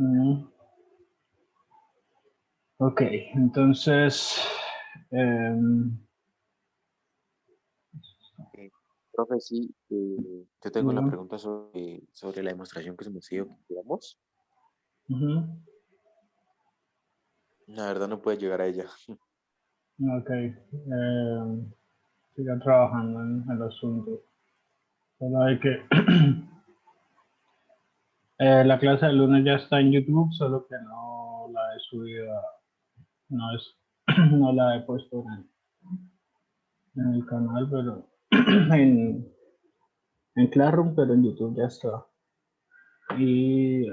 Mm. Ok, entonces, Profe, sí, yo tengo la diga. pregunta sobre la demostración que se me dio que digamos. Ujú. La verdad no puede llegar a ella. Ok, siga trabajando en el asunto. Solo hay que la clase del lunes ya está en YouTube, solo que no la he subido, no es, no la he puesto en el canal, pero en Classroom, pero en YouTube ya está. Y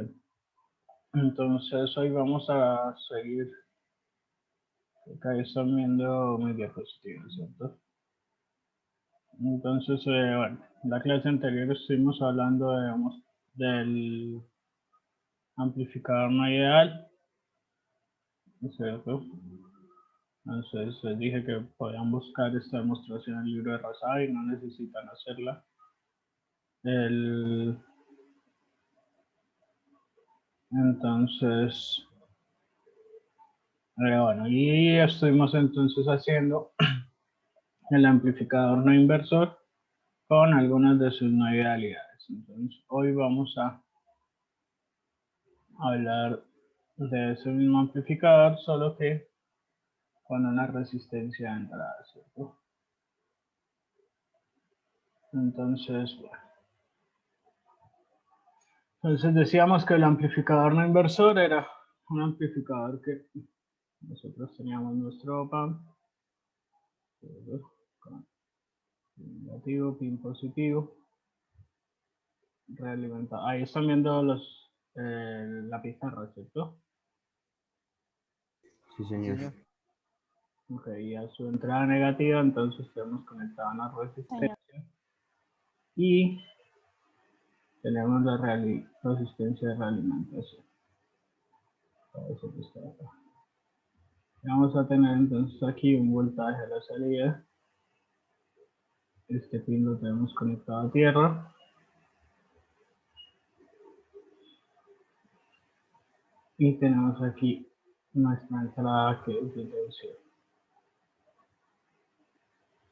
entonces hoy vamos a seguir. Acá están viendo mis diapositivas, ¿cierto? Entonces, bueno, en la clase anterior estuvimos hablando, digamos, del amplificador no ideal, ¿cierto? Entonces les dije que podían buscar esta demostración en el libro de Rasada y no necesitan hacerla. Entonces, bueno, y estuvimos entonces haciendo el amplificador no inversor con algunas de sus no idealidades. Entonces, hoy vamos a hablar de ese mismo amplificador, solo que con una resistencia de entrada, ¿cierto? Entonces, bueno. Entonces decíamos que el amplificador no inversor era un amplificador que nosotros teníamos nuestro op-amp con pin negativo, pin positivo, realimentado. Ahí están viendo la pizarra, ¿cierto? Sí, señor. Ok, y a su entrada negativa, entonces tenemos conectada una resistencia y tenemos la resistencia de realimentación. Eso que está acá. Vamos a tener entonces aquí un voltaje a la salida. Este pin lo tenemos conectado a tierra. Y tenemos aquí nuestra entrada que es de tensión.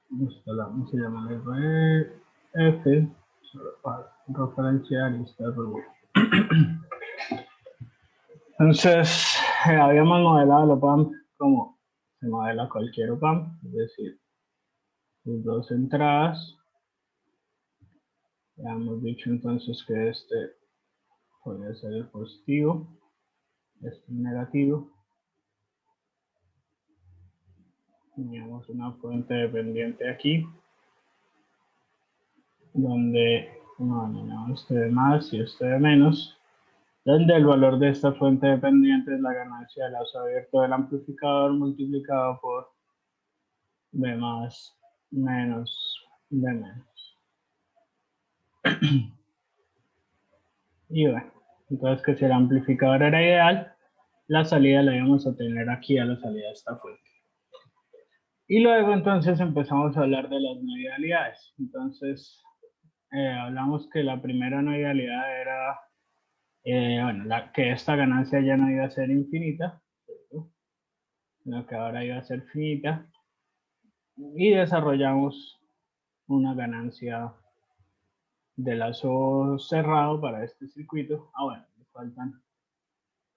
Instalamos, se llama RF, para referenciar esta rueda. Entonces, habíamos modelado el op-amp como se modela cualquier op-amp, es decir, sus dos entradas. Ya hemos dicho entonces que este podría ser el positivo, este el negativo. Teníamos una fuente dependiente aquí, donde este de más y este de menos, donde el valor de esta fuente dependiente es la ganancia del lazo abierto del amplificador multiplicado por B más menos B menos. Y bueno, entonces que si el amplificador era ideal, la salida la íbamos a tener aquí a la salida de esta fuente. Y luego entonces empezamos a hablar de las no idealidades. Entonces hablamos que la primera no idealidad era, bueno, que esta ganancia ya no iba a ser infinita, ¿cierto? Sino que ahora iba a ser finita. Y desarrollamos una ganancia de lazo cerrado para este circuito. Bueno, me faltan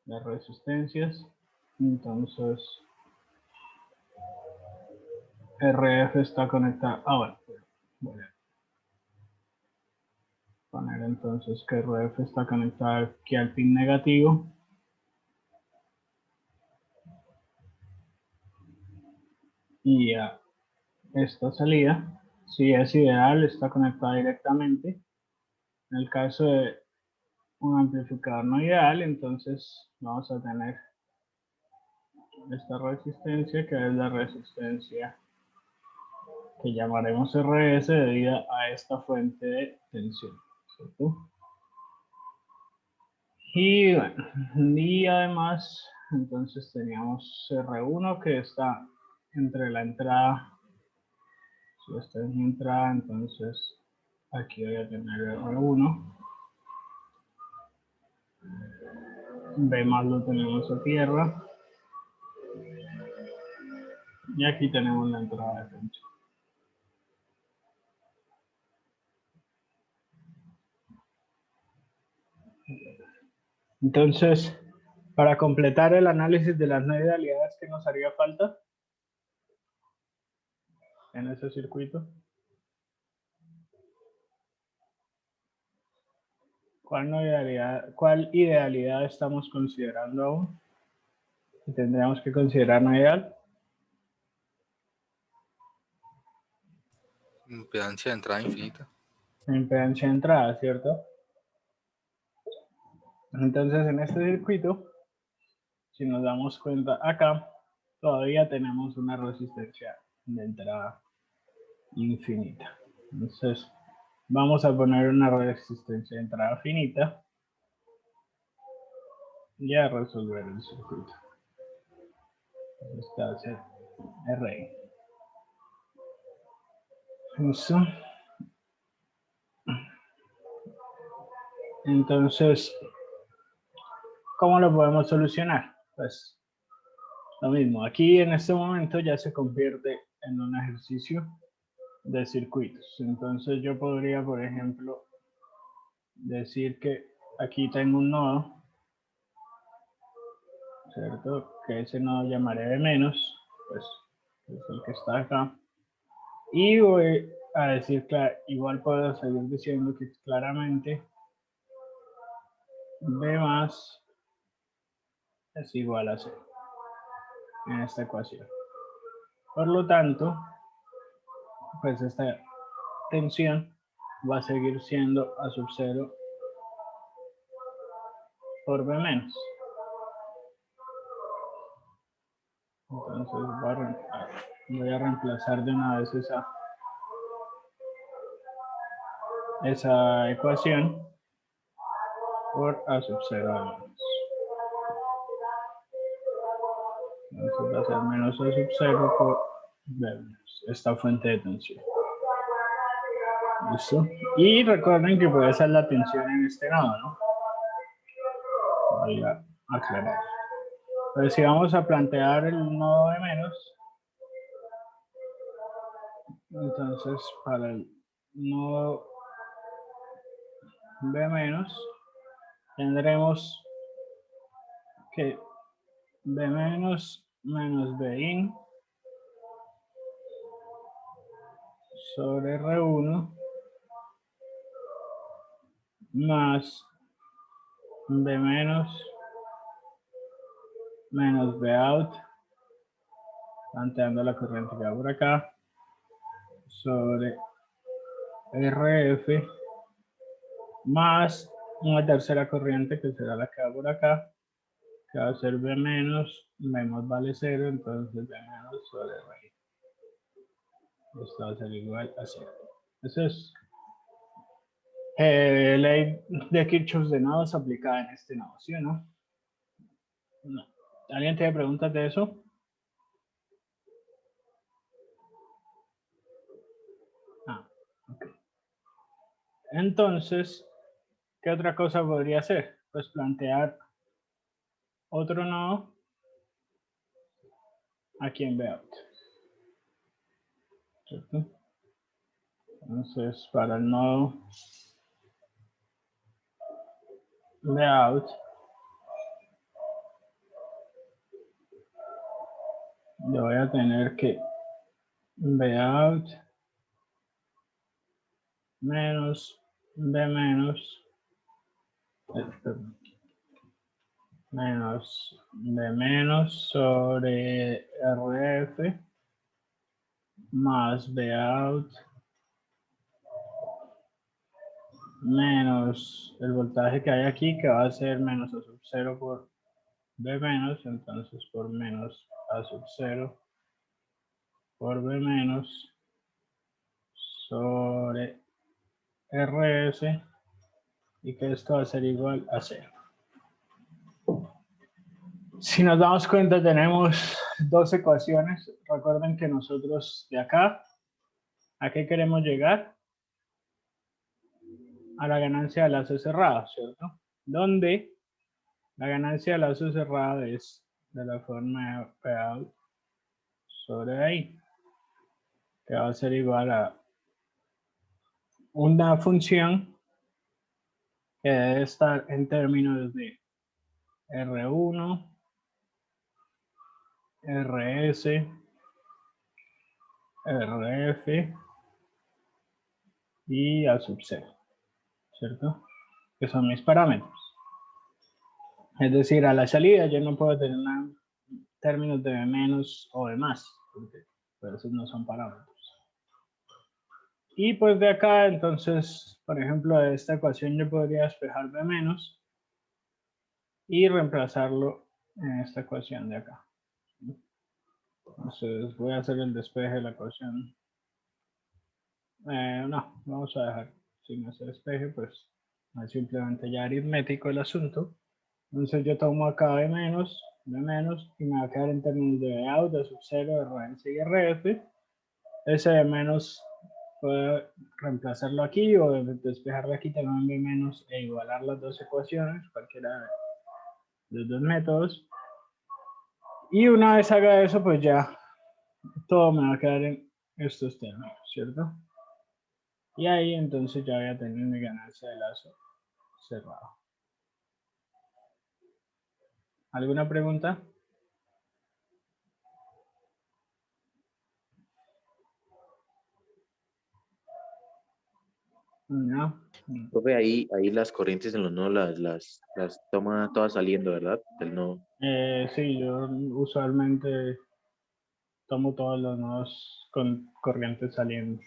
las resistencias. Entonces, RF está conectado. Bueno, voy a poner entonces que RF está conectado aquí al pin negativo. Y a esta salida, si es ideal, está conectada directamente. En el caso de un amplificador no ideal, entonces vamos a tener esta resistencia, que es la resistencia que llamaremos RS debido a esta fuente de tensión, ¿cierto? Y bueno, y además, entonces teníamos R1 que está entre la entrada, si esta es mi entrada, entonces aquí voy a tener R1. B más lo tenemos a tierra. Y aquí tenemos la entrada de función. Entonces, para completar el análisis de las 9 idealidades que nos haría falta en ese circuito, ¿cuál idealidad estamos considerando aún? Tendríamos que considerar no ideal. Impedancia de entrada infinita. Impedancia de entrada, ¿cierto? Entonces, en este circuito, si nos damos cuenta acá, todavía tenemos una resistencia de entrada infinita. Entonces, vamos a poner una resistencia de entrada finita y a resolver el circuito. Esta va a ser R. Eso. Entonces, ¿cómo lo podemos solucionar? Pues lo mismo, aquí en este momento ya se convierte en un ejercicio de circuitos. Entonces yo podría, por ejemplo, decir que aquí tengo un nodo, ¿cierto? Que ese nodo llamaré de menos, pues es el que está acá. Y voy a decir, igual puedo seguir diciendo que claramente B más es igual a 0 en esta ecuación. Por lo tanto, pues esta tensión va a seguir siendo A sub 0 por B menos. Entonces voy a reemplazar de una vez esa ecuación por A sub 0 de menos. Entonces va a ser menos A sub 0 por B menos, esta fuente de tensión. ¿Listo? Y recuerden que puede ser la tensión en este nodo, ¿no? Voy a aclarar. Entonces si vamos a plantear el nodo de menos, entonces para el nodo B menos tendremos que B menos menos B in sobre R1 más B menos menos B out, planteando la corriente que va por acá, sobre RF más una tercera corriente que será la que va por acá, que va a ser B menos vale 0, entonces B menos sobre R. Esto va a ser igual a 0. Eso es ley de Kirchhoff de nodos aplicada en este nodo, ¿sí o no? No. ¿Alguien tiene preguntas de eso? Ok. Entonces, ¿qué otra cosa podría hacer? Pues plantear otro nodo aquí en Bout. ¿Cierto? Entonces, para el nodo Bout, yo voy a tener que Bout menos B menos menos B menos sobre RF más B out menos el voltaje que hay aquí, que va a ser menos A sub 0 por B menos, entonces por menos A sub 0 por B menos sobre RS, y que esto va a ser igual a 0. Si nos damos cuenta, tenemos dos ecuaciones. Recuerden que nosotros de acá, ¿a qué queremos llegar? A la ganancia de enlace cerrado, ¿cierto? Donde La ganancia de lazo cerrado es de la forma de P out sobre ahí, que va a ser igual a una función que debe estar en términos de R1, RS, RF y A sub 0, ¿cierto? Que son mis parámetros. Es decir, a la salida yo no puedo tener términos de menos o de más, porque esos no son parámetros. Y pues de acá, entonces, por ejemplo, de esta ecuación yo podría despejar B menos y reemplazarlo en esta ecuación de acá. Entonces voy a hacer el despeje de la ecuación. No, vamos a dejar sin hacer despeje, pues es simplemente ya aritmético el asunto. Entonces yo tomo acá B menos, y me va a quedar en términos de B out, de sub 0, de RN y RF. Ese B menos puedo reemplazarlo aquí o despejarlo aquí también B menos e igualar las dos ecuaciones, cualquiera de los dos métodos. Y una vez haga eso, pues ya todo me va a quedar en estos términos, ¿cierto? Y ahí entonces ya voy a tener mi ganancia de lazo cerrado. ¿Alguna pregunta? No. Profe, ahí las corrientes en los nodos las toma todas saliendo, ¿verdad? Del nodo. Sí, yo usualmente tomo todos los nodos con corrientes saliendo.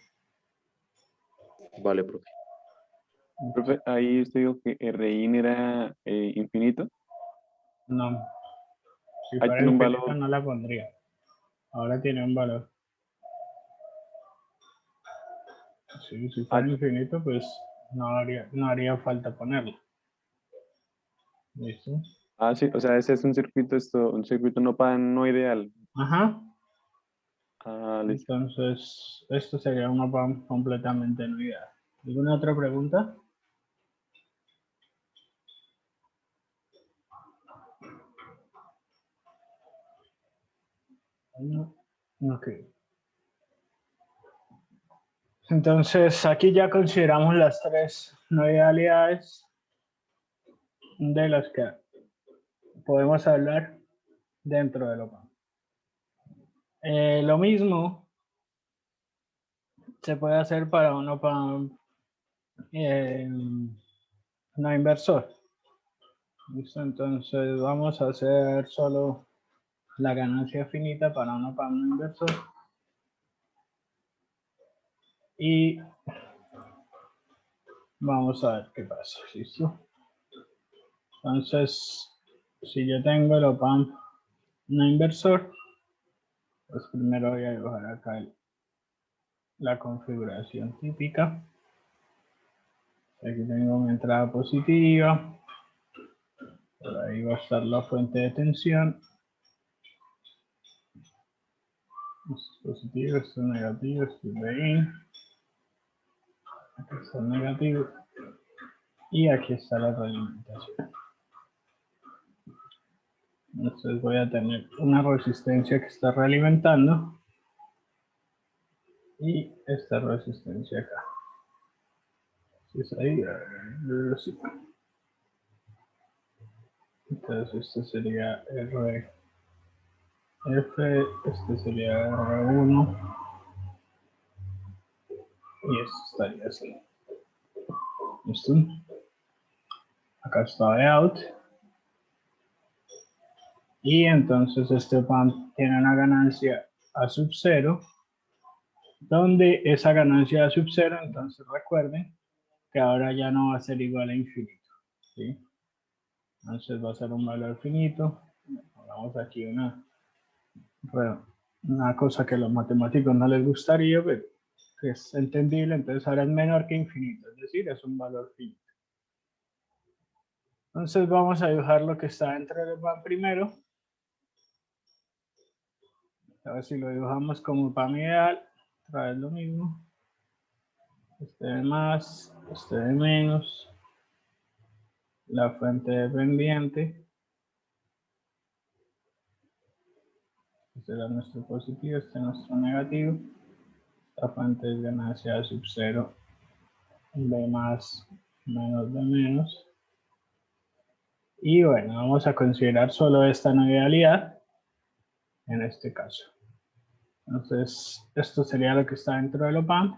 Vale, profe. Profe, ahí usted dijo que RIN era infinito. No, si Ahí fuera tiene un infinito valor. no la pondría. Ahora tiene un valor. Sí, si fuera infinito, pues no haría falta ponerlo. ¿Listo? Sí, o sea, ese es un circuito, un circuito no ideal. Ajá. Listo. Entonces, esto sería una PAM completamente no ideal. ¿Alguna otra pregunta? No. Ok. Entonces, aquí ya consideramos las tres no idealidades de las que podemos hablar dentro del OPAM. Lo mismo se puede hacer para un OPAM no inversor. ¿Listo? Entonces vamos a hacer solo la ganancia finita para un OPAM no inversor. Y vamos a ver qué pasa. ¿Listo? Entonces, si yo tengo el OPAM no inversor, pues primero voy a dibujar acá la configuración típica. Aquí tengo mi entrada positiva. Por ahí va a estar la fuente de tensión. Esto es positivo, esto es negativo, esto es BIN. Aquí está el negativo. Y aquí está la realimentación. Entonces voy a tener una resistencia que está realimentando. Y esta resistencia acá. Si es ahí, sí. Entonces este sería RF, este sería R1 y esto estaría así. ¿Listo? Acá está de out. Y entonces este PAM tiene una ganancia a sub 0, donde esa ganancia a sub 0, entonces recuerden que ahora ya no va a ser igual a infinito, ¿sí? Entonces va a ser un valor finito. Pongamos aquí una cosa que a los matemáticos no les gustaría, pero que es entendible. Entonces ahora es menor que infinito, es decir, es un valor finito. Entonces vamos a dibujar lo que está dentro del PAM primero. A ver si lo dibujamos como PAM ideal. Otra vez lo mismo. Este de más, este de menos. La fuente dependiente. Este era nuestro positivo, este es nuestro negativo. Esta fuente es ganancia sub 0, B más menos B menos. Y bueno, vamos a considerar solo esta novedalidad en este caso. Entonces, esto sería lo que está dentro del OPAMP.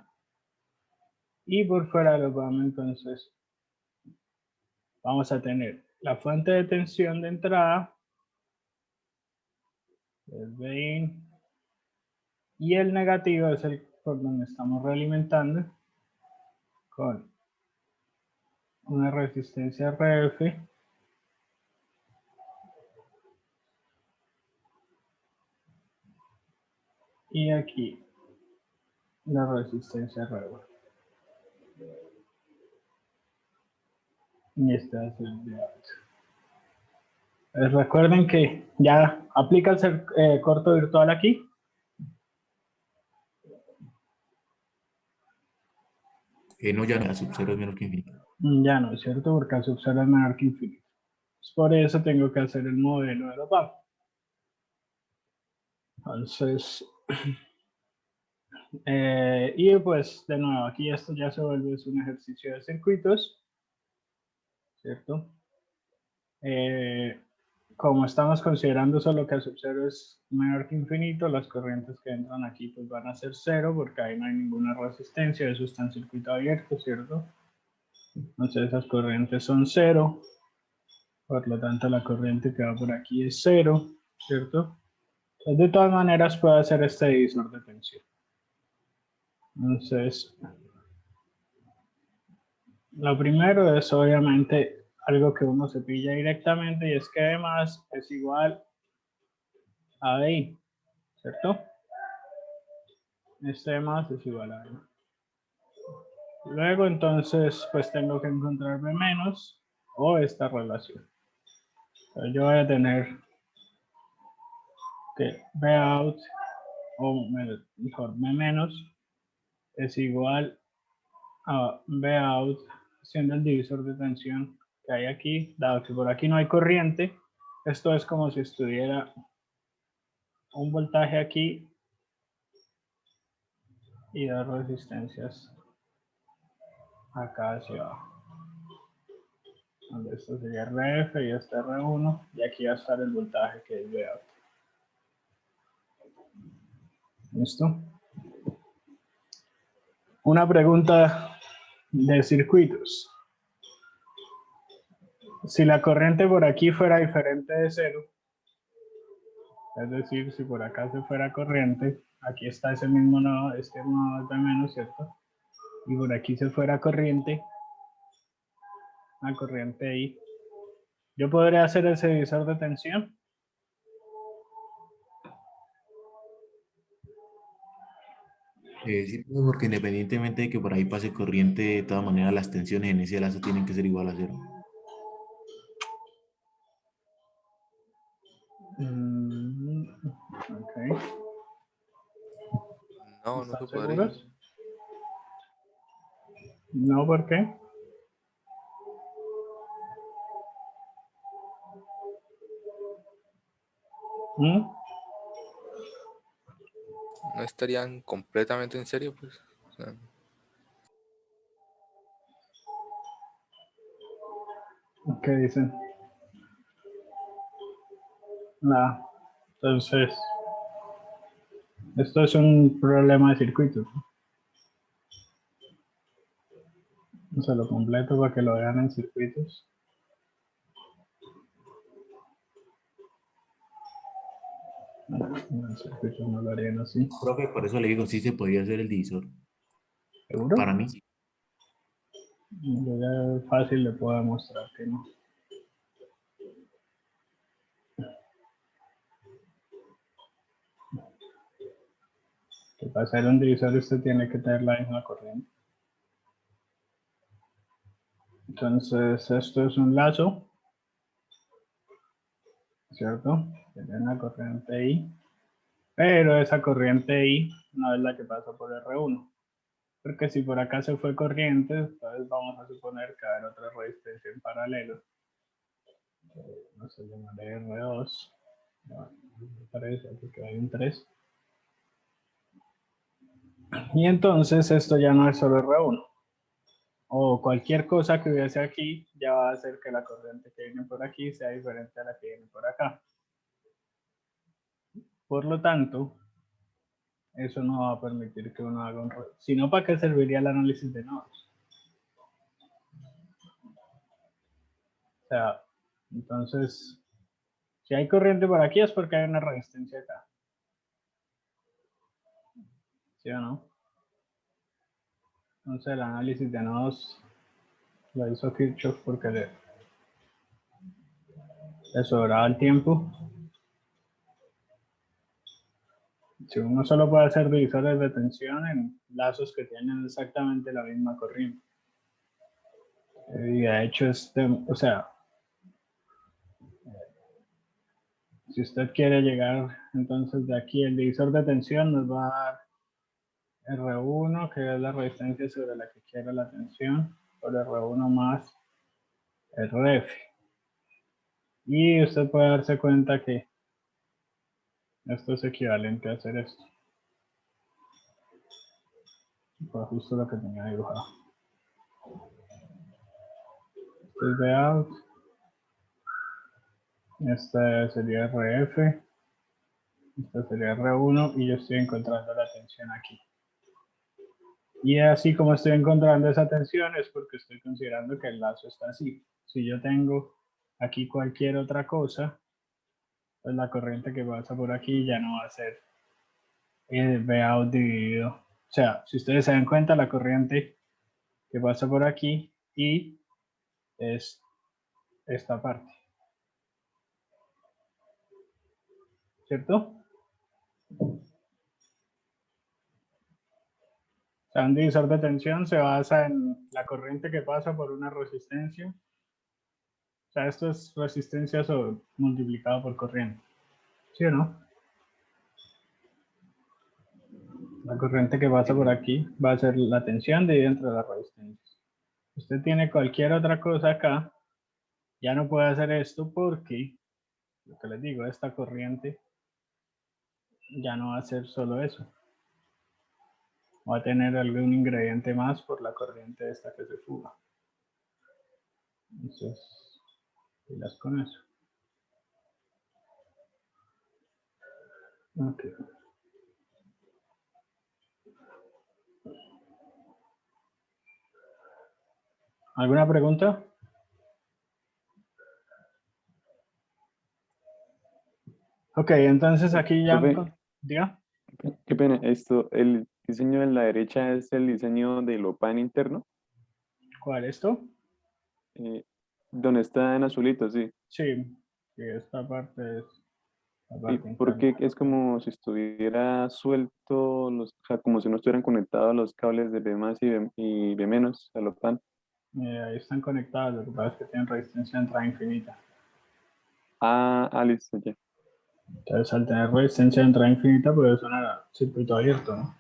Y por fuera del OPAMP, entonces, vamos a tener la fuente de tensión de entrada, el Bin, y el negativo es el por donde estamos realimentando con una resistencia RF y aquí la resistencia RV. Y este es el de alto. Recuerden que ya aplica el corto virtual aquí. No, ya no, sub 0 es menor que infinito. Ya no es cierto, porque el sub 0 es menor que infinito. Por eso tengo que hacer el modelo de los OPAMP. Entonces, y pues de nuevo, aquí esto ya se vuelve un ejercicio de circuitos, ¿cierto? Como estamos considerando solo que el sub 0 es menor que infinito, las corrientes que entran aquí pues van a ser 0 porque ahí no hay ninguna resistencia, eso está en circuito abierto, ¿cierto? Entonces esas corrientes son 0, por lo tanto la corriente que va por aquí es 0, ¿cierto? Entonces, de todas maneras puedo hacer este divisor de tensión. Entonces, lo primero es obviamente algo que uno se pilla directamente y es que B más es igual a BI, ¿cierto? Este más es igual a B. Luego entonces pues tengo que encontrar B menos o esta relación. Entonces, yo voy a tener que B out o mejor B menos es igual a B out siendo el divisor de tensión que hay aquí, dado que por aquí no hay corriente. Esto es como si estuviera un voltaje aquí y dos resistencias acá hacia abajo. Donde esto sería RF y este R1 y aquí va a estar el voltaje que es V out. ¿Listo? Una pregunta de circuitos. Si la corriente por aquí fuera diferente de 0, es decir, si por acá se fuera corriente, aquí está ese mismo nodo, este nodo es B menos, ¿cierto? Y por aquí se fuera corriente, una corriente I. Yo podría hacer ese divisor de tensión. Sí, porque independientemente de que por ahí pase corriente, de todas maneras las tensiones en ese lazo tienen que ser igual a 0. Ok. No, no ¿Están se podría. seguros? No, ¿por qué? ¿Mm? No estarían completamente en serio, pues. O sea, ¿Qué dicen? Nada. Entonces, esto es un problema de circuito. Se lo completo para que lo vean en circuitos. En circuitos no lo harían así. Profe, por eso le digo, sí se podía hacer el divisor. ¿Seguro? Para mí, sí. Yo ya fácil le puedo demostrar que no. Que para hacer un divisor usted tiene que tener la misma corriente. Entonces, esto es un lazo, ¿cierto? Tiene una corriente I, pero esa corriente I no es la que pasa por R1. Porque si por acá se fue corriente, entonces vamos a suponer que hay otra resistencia en paralelo. No se llamaré R2. parece, porque hay un 3. Y entonces esto ya no es solo R1. O cualquier cosa que hubiese aquí ya va a hacer que la corriente que viene por aquí sea diferente a la que viene por acá. Por lo tanto, eso no va a permitir que uno haga un... Si no, ¿para qué serviría el análisis de nodos? O sea, entonces, si hay corriente por aquí es porque hay una resistencia acá. ¿Sí o no? Entonces el análisis de nodos lo hizo Kirchhoff porque le sobraba el tiempo. Si uno solo puede hacer divisores de tensión en lazos que tienen exactamente la misma corriente. Y de hecho, o sea, si usted quiere llegar, entonces de aquí el divisor de tensión nos va a dar R1, que es la resistencia sobre la que quiere la tensión, por R1 más RF. Y usted puede darse cuenta que esto es equivalente a hacer esto. Fue justo lo que tenía dibujado. Esto es de out. Este sería RF. Este sería R1 y yo estoy encontrando la tensión aquí. Y así como estoy encontrando esa tensión es porque estoy considerando que el lazo está así. Si yo tengo aquí cualquier otra cosa, pues la corriente que pasa por aquí ya no va a ser V out dividido. O sea, si ustedes se dan cuenta, la corriente que pasa por aquí y es esta parte. ¿Cierto? O sea, un divisor de tensión se basa en la corriente que pasa por una resistencia. O sea, esto es resistencia multiplicado por corriente. ¿Sí o no? La corriente que pasa por aquí va a ser la tensión dividida entre las resistencias. Usted tiene cualquier otra cosa acá, ya no puede hacer esto porque, lo que les digo, esta corriente ya no va a ser solo eso. Va a tener algún ingrediente más por la corriente esta que se fuga. Entonces, pilas con eso. Ok. ¿Alguna pregunta? Ok, entonces aquí ya... Profe, ¿Diga? qué pena, el diseño de la derecha es el diseño del OPAN interno, ¿Cuál esto? donde está en azulito, sí. Sí, sí, esta parte es la ¿Y parte por interna. qué es como si estuviera suelto, o sea, como si no estuvieran conectados los cables de B más y B menos al OPAN? Ahí están conectados, lo que pasa es que tienen resistencia de entrada infinita. Listo, ya. Entonces, al tener resistencia de entrada infinita, puede sonar circuito abierto, ¿no?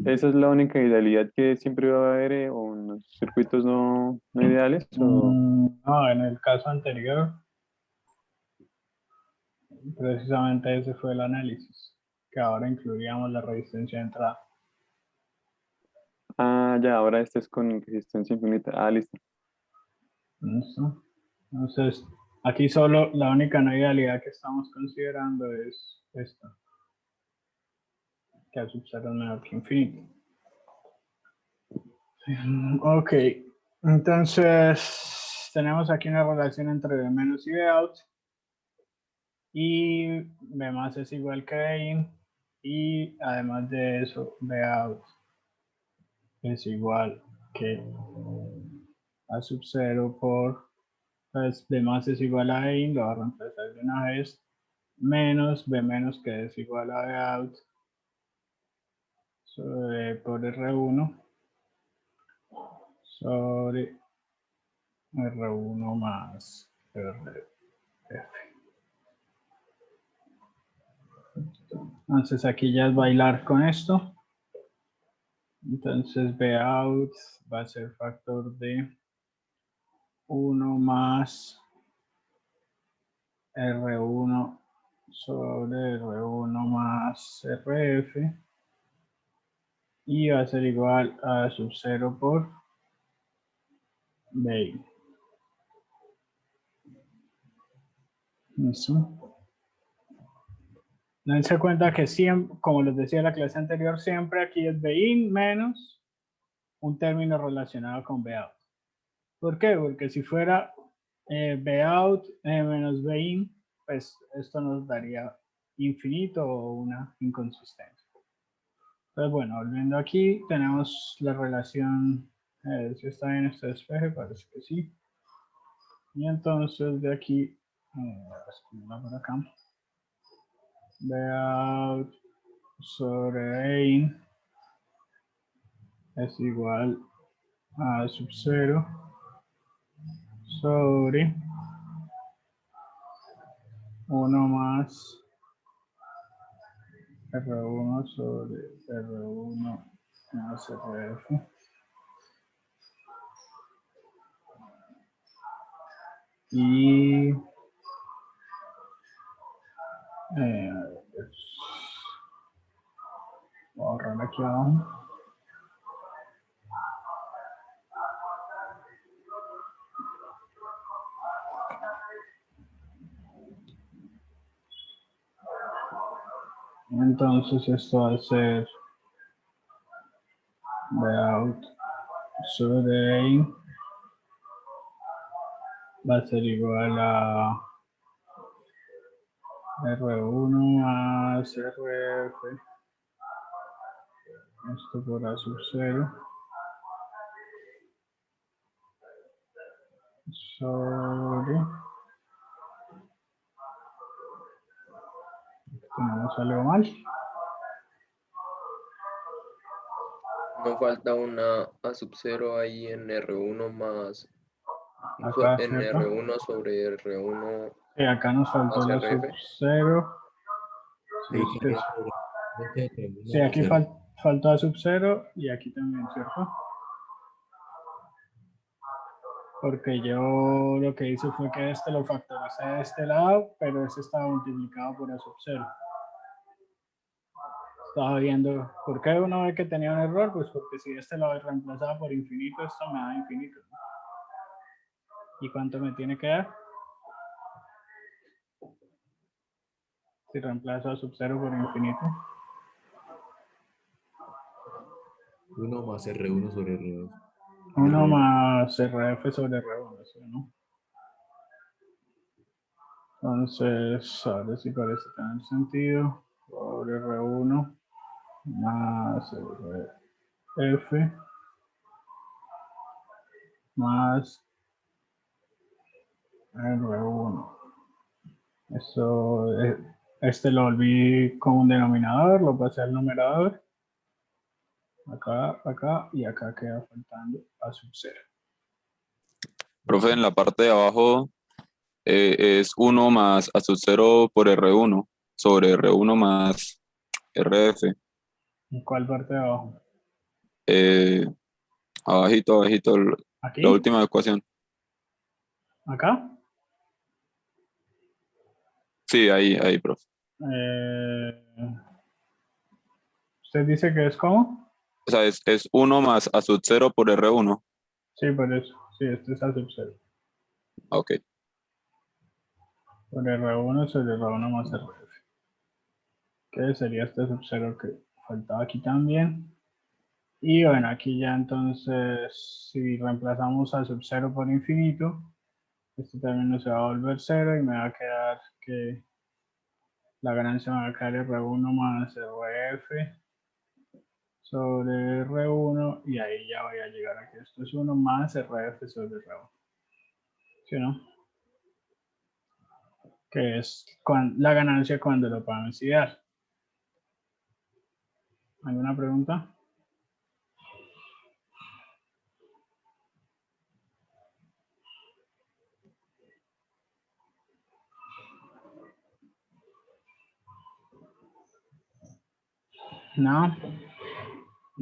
¿Esa es la única idealidad que siempre va a haber o en los circuitos no ideales? O... No, en el caso anterior, precisamente ese fue el análisis, que ahora incluiríamos la resistencia de entrada. Ya, ahora este es con resistencia infinita. Listo. ¿Listo? Entonces, aquí solo la única no idealidad que estamos considerando es esta, que a sub 0 es menor que infinito. Ok, entonces tenemos aquí una relación entre B menos y B out. Y B más es igual que B in. Y además de eso, B out es igual que A sub 0 por, pues B más es igual a B in, lo voy a reemplazar de una vez, menos B menos que es igual a B out por R1 sobre R1 más RF. Entonces aquí ya es bailar con esto. Entonces B out va a ser factor de 1 más R1 sobre R1 más RF y va a ser igual a sub 0 por BI. Eso. Dense cuenta que siempre, como les decía en la clase anterior, siempre aquí es BIN menos un término relacionado con BOUT. ¿Por qué? Porque si fuera BOUT menos BIN, pues esto nos daría infinito o una inconsistencia. Entonces, bueno, volviendo aquí, tenemos la relación, si está bien este despeje, parece que sí. Y entonces de aquí, por acá, BOUT sobre BIN es igual a sub 0 sobre 1 más R1 sobre R1 más RF. Y voy a ahorrar aquí abajo. Entonces esto va a ser BOUT sobre IN va a ser igual a R1 más RF, esto por A sub 0, sobre, tenemos algo mal. No falta una A sub 0 ahí en R1 más Acá, en ¿cierto? R1 sobre R1 Sí, acá nos faltó más la sub RF. 0. Ahí Sí, quedaría sobre sí, aquí faltó a sub 0 y aquí también, ¿cierto? Porque yo lo que hice fue que este lo factoricé de este lado, pero este estaba multiplicado por A sub 0. Estaba viendo, ¿por qué uno ve que tenía un error? Pues porque si este lo reemplazaba por infinito, esto me da infinito, ¿no? ¿Y cuánto me tiene que dar? Si reemplazo a sub 0 por infinito. 1 más R1 sobre R2. 1 más RF sobre R1, ¿sí, no? Entonces, ahora sí parece tener sentido. Sobre R1 más RF más R1. Eso, este lo volví como un denominador, lo pasé al numerador. Acá, acá y acá queda faltando A sub 0. Profe, en la parte de abajo es 1 más A sub 0 por R1 sobre R1 más RF. ¿En cuál parte de abajo? Abajito, ¿Aquí? la última ecuación. ¿Acá? Sí, ahí, profe. ¿Usted dice que es cómo? O sea, es 1 más A sub 0 por R1. Sí, por eso. Sí, este es A sub 0. Ok. Por R1 sobre R1 más RF. Que sería este sub 0 que faltaba aquí también. Y bueno, aquí ya entonces, si reemplazamos a sub 0 por infinito, este también no se va a volver 0 y me va a quedar que la ganancia me va a quedar R1 más RF sobre R1 y ahí ya voy a llegar a que esto es 1 más RF sobre R1. ¿Sí o no? Que es la ganancia cuando lo podamos idear. ¿Alguna pregunta? No.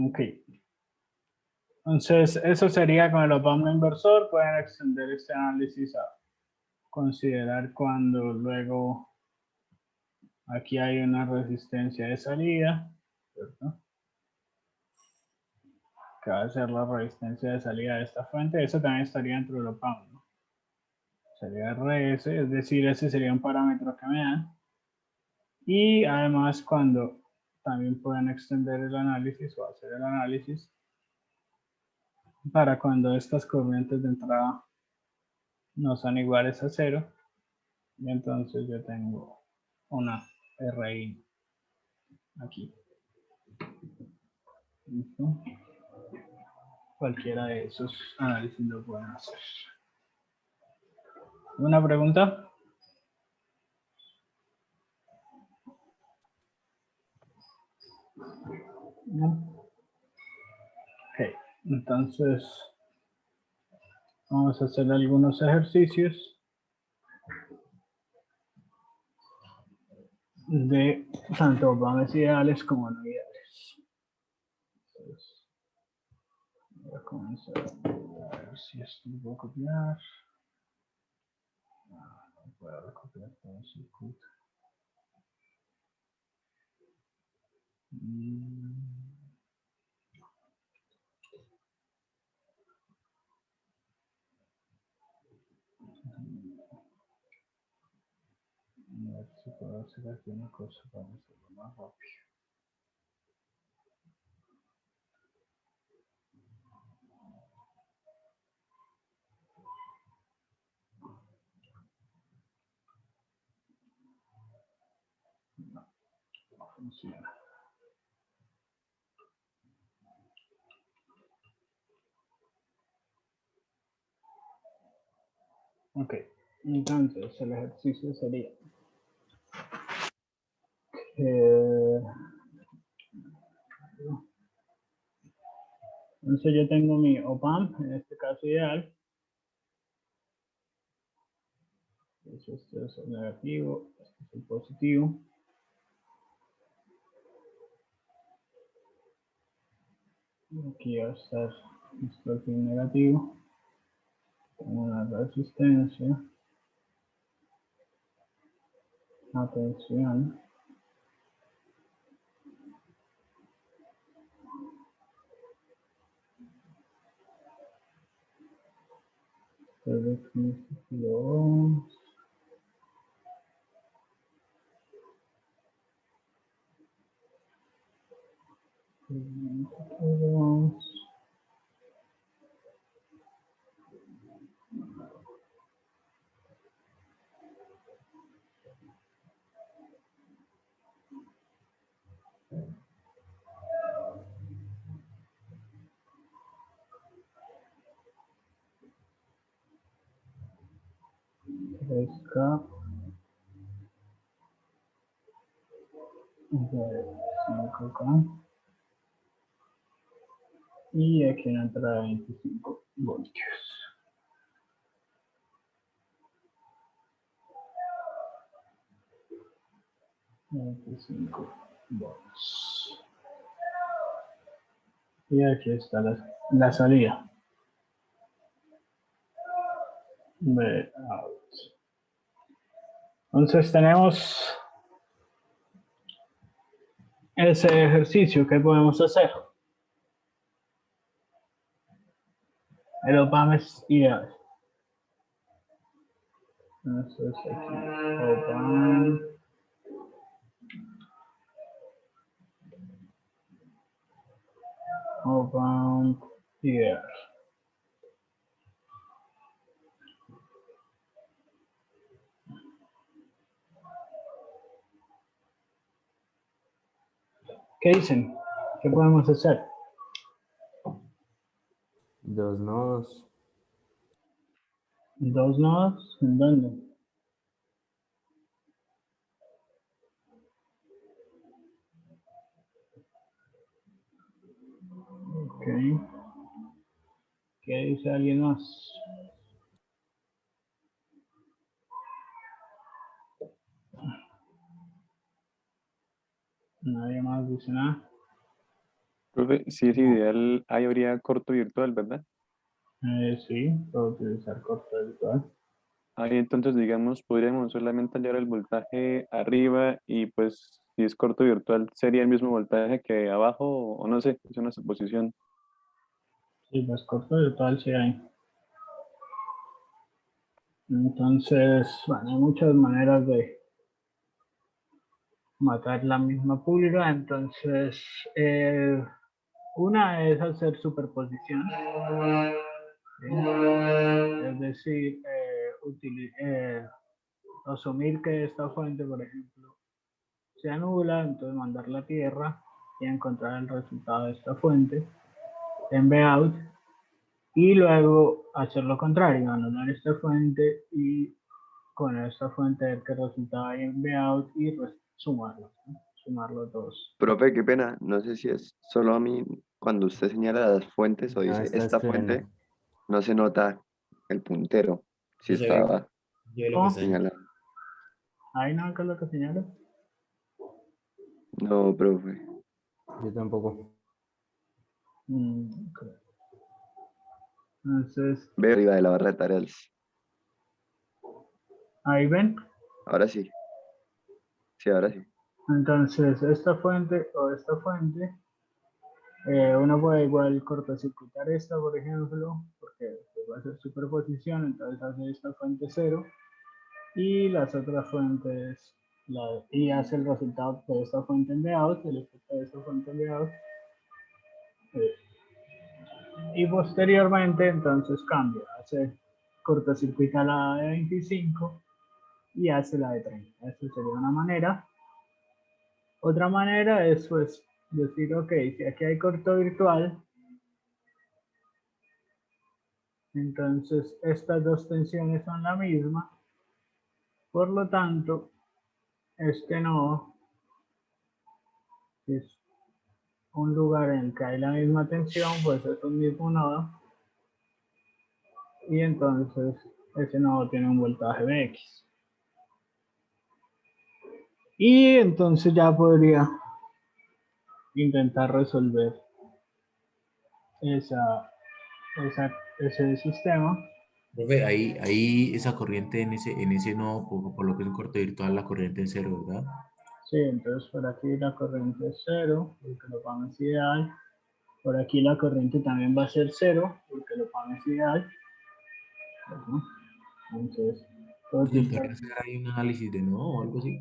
Ok. Entonces, eso sería con el Obama inversor. Pueden extender este análisis a considerar cuando luego Aquí hay una resistencia de salida, ¿cierto? Que va a ser la resistencia de salida de esta fuente. Eso también estaría dentro del OPAM, ¿no? Sería RS, es decir, ese sería un parámetro que me dan. Y además, cuando también pueden extender el análisis o hacer el análisis para cuando estas corrientes de entrada no son iguales a 0, y entonces yo tengo una RI aquí. ¿Listo? Cualquiera de esos análisis lo pueden hacer. ¿Una pregunta? ¿No? Ok, entonces vamos a hacer algunos ejercicios de tanto OPAMs ideales como no ideales. Entonces, voy a comenzar a ver si esto lo puedo copiar. No puedo copiar todo el circuito. A ver si puedo hacer aquí una cosa para hacerlo más rápido. No funciona. Ok, entonces el ejercicio sería entonces yo tengo mi OPAMP, en este caso ideal. Entonces este es el negativo, este es el positivo. Aquí va a estar nuestro fin negativo. Tengo una resistencia. Atención. Kiloohms. K 5K. Y aquí una entrada de 25 voltios. 25 volts. Y aquí está la salida. V out. Entonces tenemos ese ejercicio que podemos hacer. El OPAMP es ideal. Entonces aquí OPAMP. OPAMP ideal. ¿Qué dicen? ¿Qué podemos hacer? 2 nodos. 2 nodos, ¿en dónde? Ok. ¿Qué dice alguien más? Nadie más dice nada. Profe, si es ideal, ahí habría corto virtual, ¿verdad? Sí, puedo utilizar corto virtual. Ahí entonces, digamos, podríamos solamente hallar el voltaje arriba y pues si es corto virtual sería el mismo voltaje que abajo o no sé, es una suposición. Sí, pues corto virtual sí hay. Entonces, bueno, hay muchas maneras de matar la misma pulga. Entonces, una es hacer superposición. ¿Sí? Es decir, asumir que esta fuente, por ejemplo, se anula, entonces mandar la tierra y encontrar el resultado de esta fuente en Vout y luego hacer lo contrario, anular esta fuente y con esta fuente ver qué resultado hay en Vout y sumarlo, ¿no? Sumarlo todos. Profe, qué pena. No sé si es solo a mí cuando usted señala las fuentes o No, dice está esta escribiendo. fuente, no se nota el puntero si No se ve, está yo ve lo que ¿Cómo? está diciendo. señalado. Ahí no, ¿qué es lo que señalo? No, profe. Yo tampoco. Ok. Entonces, Ve arriba de la barra de tareas. ahí ven. Ahora sí. Sí, ahora sí. Entonces, esta fuente o esta fuente, uno puede igual cortocircuitar esta, por ejemplo, porque pues, va a ser superposición, entonces hace esta fuente 0 y las otras fuentes, y hace el resultado de esta fuente en Vout, el efecto de esta fuente en Vout, y posteriormente entonces cambia, hace cortocircuita la de 25 y hace la de 30. Esa sería una manera. Otra manera es pues decir, ok, si aquí hay corto virtual, entonces estas dos tensiones son la misma, por lo tanto, este nodo es un lugar en el que hay la misma tensión, pues es un mismo nodo, y entonces ese nodo tiene un voltaje Vx. Y entonces ya podría intentar resolver ese sistema. Profe, ahí esa corriente en ese nodo, por lo que es un corto virtual, la corriente es cero, ¿verdad? Sí, entonces por aquí la corriente es 0, porque lo pan es ideal. Por aquí la corriente también va a ser 0, porque lo pan es ideal. Bueno, entonces, todo Se está. podría hacer ahí un análisis de nodo o algo así.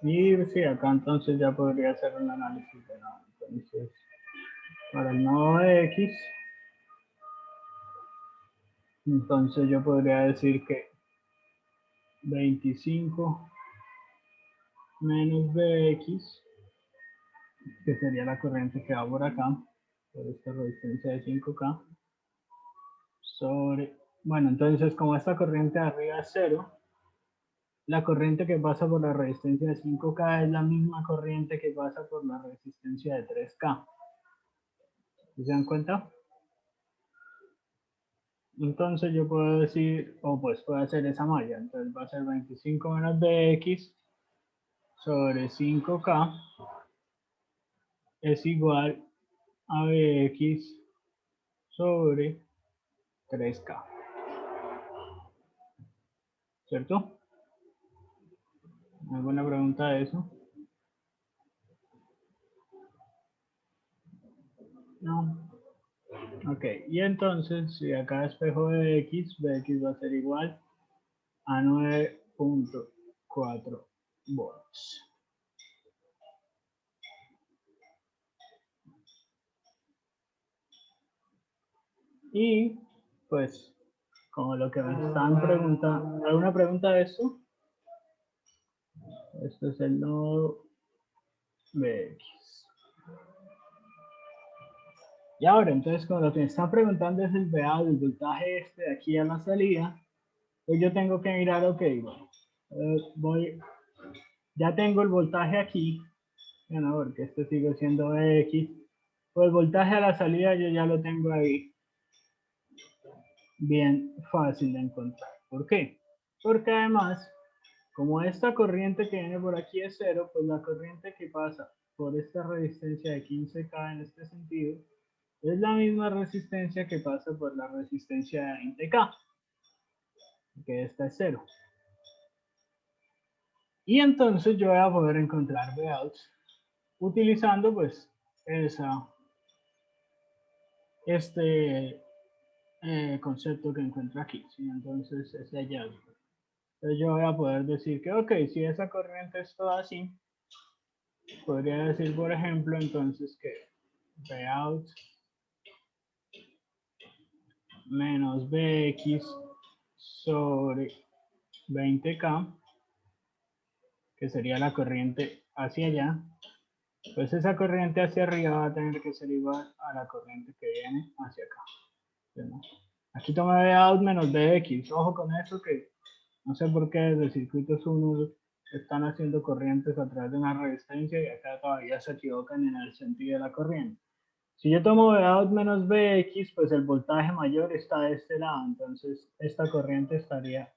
Y sí, acá entonces ya podría hacer un análisis de nodo. Entonces, para el nodo de X, entonces yo podría decir que 25 menos Bx, que sería la corriente que va por acá, por esta resistencia de 5K, sobre, bueno, entonces como esta corriente de arriba es 0, la corriente que pasa por la resistencia de 5K es la misma corriente que pasa por la resistencia de 3K. ¿Se dan cuenta? Entonces yo puedo decir, o pues puedo hacer esa malla, entonces va a ser 25 menos Bx sobre 5K es igual a Bx sobre 3K, ¿cierto? ¿Alguna pregunta de eso? No. Ok, y entonces si acá espejo Bx va a ser igual a 9.4 volts. Y pues, como lo que me están preguntando, ¿alguna pregunta de eso? Este es el nodo Bx. Y ahora, entonces, como lo que me están preguntando es el VA del voltaje este de aquí a la salida, pues yo tengo que mirar, ok, bueno, ya tengo el voltaje aquí, bueno, porque este sigue siendo X, pues el voltaje a la salida yo ya lo tengo ahí, bien fácil de encontrar. ¿Por qué? Porque además, como esta corriente que viene por aquí es 0, pues la corriente que pasa por esta resistencia de 15K en este sentido, es la misma resistencia que pasa por la resistencia de 20K. que esta es 0. Y entonces yo voy a poder encontrar Vout utilizando pues este concepto que encuentro aquí, ¿sí? Entonces ese hallazgo. Entonces yo voy a poder decir que, ok, si esa corriente es toda así, podría decir, por ejemplo, entonces que Vout menos Bx sobre 20K, que sería la corriente hacia allá, pues esa corriente hacia arriba va a tener que ser igual a la corriente que viene hacia acá. ¿No? Aquí tomé Vout menos Bx, ojo con eso que no sé por qué desde circuitos 1 están haciendo corrientes a través de una resistencia y acá todavía se equivocan en el sentido de la corriente. Si yo tomo Vout menos Bx, pues el voltaje mayor está de este lado, entonces esta corriente estaría,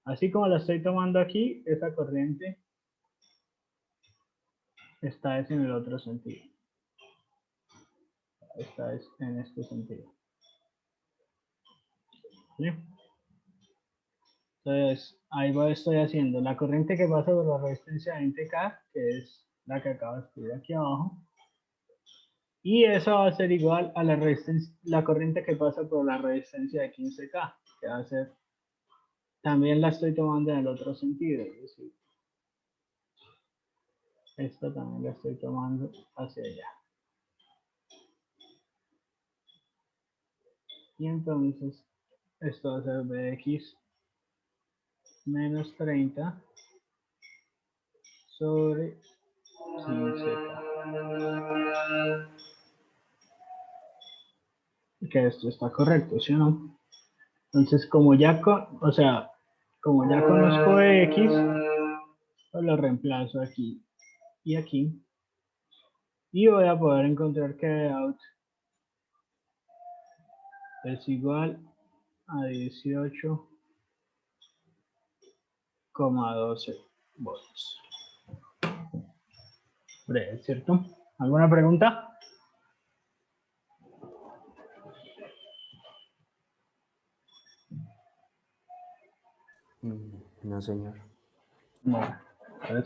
así como la estoy tomando aquí, esa corriente está en el otro sentido. Esta es en este sentido. ¿Sí? Entonces, ahí estoy haciendo la corriente que pasa por la resistencia 20K, que es la que acabo de escribir aquí abajo. Y esa va a ser igual a la resistencia, la corriente que pasa por la resistencia de 15K, que va a ser, también la estoy tomando en el otro sentido, es decir, esta también la estoy tomando hacia allá. Y entonces, esto va a ser Bx menos 30 sobre 15K. Que esto está correcto, ¿sí o no? Entonces, como ya como ya conozco X, pues lo reemplazo aquí y aquí. Y voy a poder encontrar que Vout es igual a 18,12 volts. Breve, ¿cierto? ¿Alguna pregunta? No, señor. Bueno, pues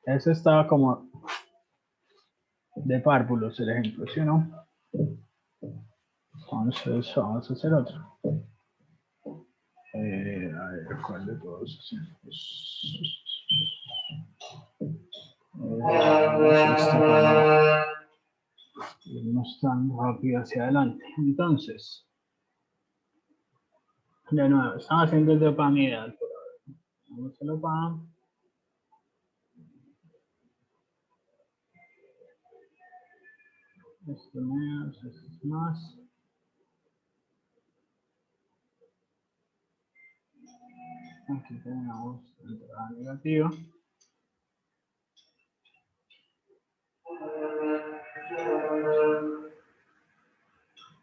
eso estaba como de párvulos el ejemplo, ¿sí o no? Entonces vamos a hacer otro. A ver, ¿cuál de todos hacemos? Esto para irnos tan rápido hacia adelante. Entonces, de nuevo, estamos haciendo el de OPAM ideal por ahora. Vamos al OPAM. Esto menos, esto es más. Aquí tenemos entrada negativa.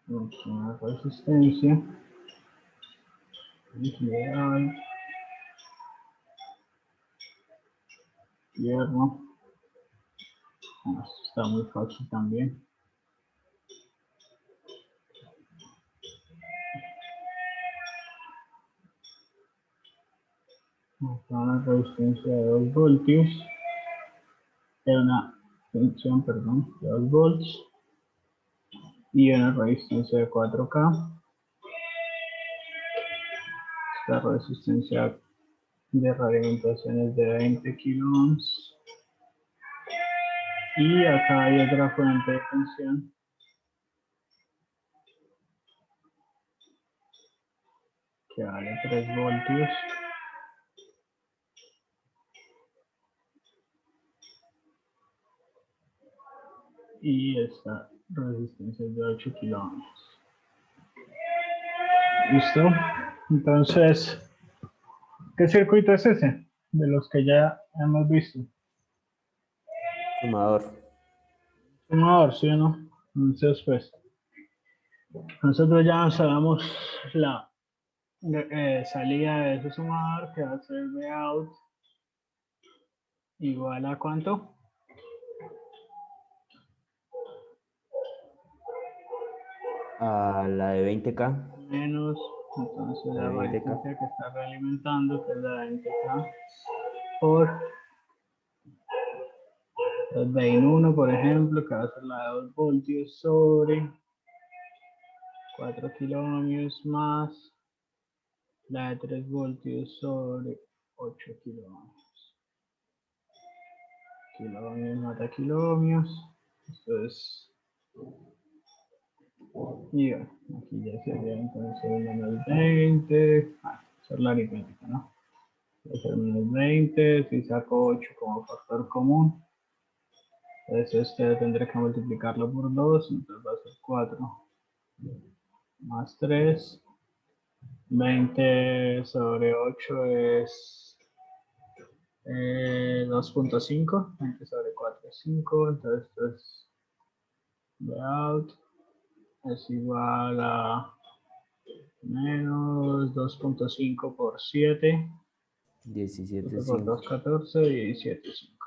Una resistencia. Ideal. Hierro. Esto está muy fácil también. Acá una resistencia de 2 voltios. Una tensión, perdón, de 2 volts. Y una resistencia de 4K. Esta resistencia de radioalimentación es de 20 kilo ohms. Y acá hay otra fuente de tensión que vale 3 voltios. Y esta resistencia es de 8 kilo ohms. ¿Listo? Entonces, ¿qué circuito es ese? De los que ya hemos visto. Sumador. Sumador, ¿sí o no? Entonces, pues, nosotros ya sabemos la salida de ese sumador, que va a ser Vout igual a ¿cuánto? A la de 20K. Menos Entonces La la 20K. resistencia que está realimentando, que es la 20K, por el vein 1, por ejemplo, que va a ser la de 2 voltios sobre 4 kiloohmios más la de 3 voltios sobre 8 kiloohmios. Kiloohmios mata kiloohmios. Esto es. Y bueno, aquí ya sería entonces menos 20. Hacer la aritmética, ¿no? Va a ser menos 20. Si saco 8 como factor común, entonces este tendré que multiplicarlo por 2. Entonces va a ser 4 más 3. 20 sobre 8 es 2.5, 20 sobre 4 es 5, entonces esto es de out es igual a menos 2.5 por 7, 7 por 2, 17.5. 14, 17.5.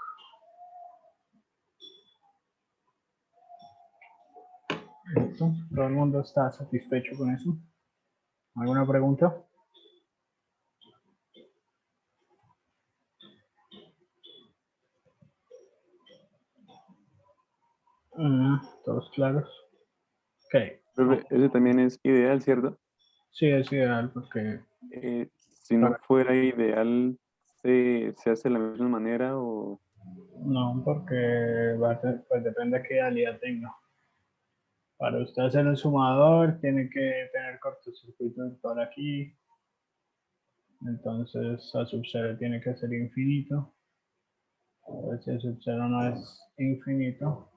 Listo, todo el mundo está satisfecho con eso. ¿Alguna pregunta? Todos claros. Ok. Profe, ese también es ideal, ¿cierto? Sí, es ideal porque Si no fuera ideal, ¿se hace de la misma manera o...? no, porque va a ser, pues depende de qué idealidad tenga. Para usted hacer un sumador, tiene que tener cortocircuito virtual aquí. Entonces, a sub 0 tiene que ser infinito. Entonces, si a sub 0 no es infinito,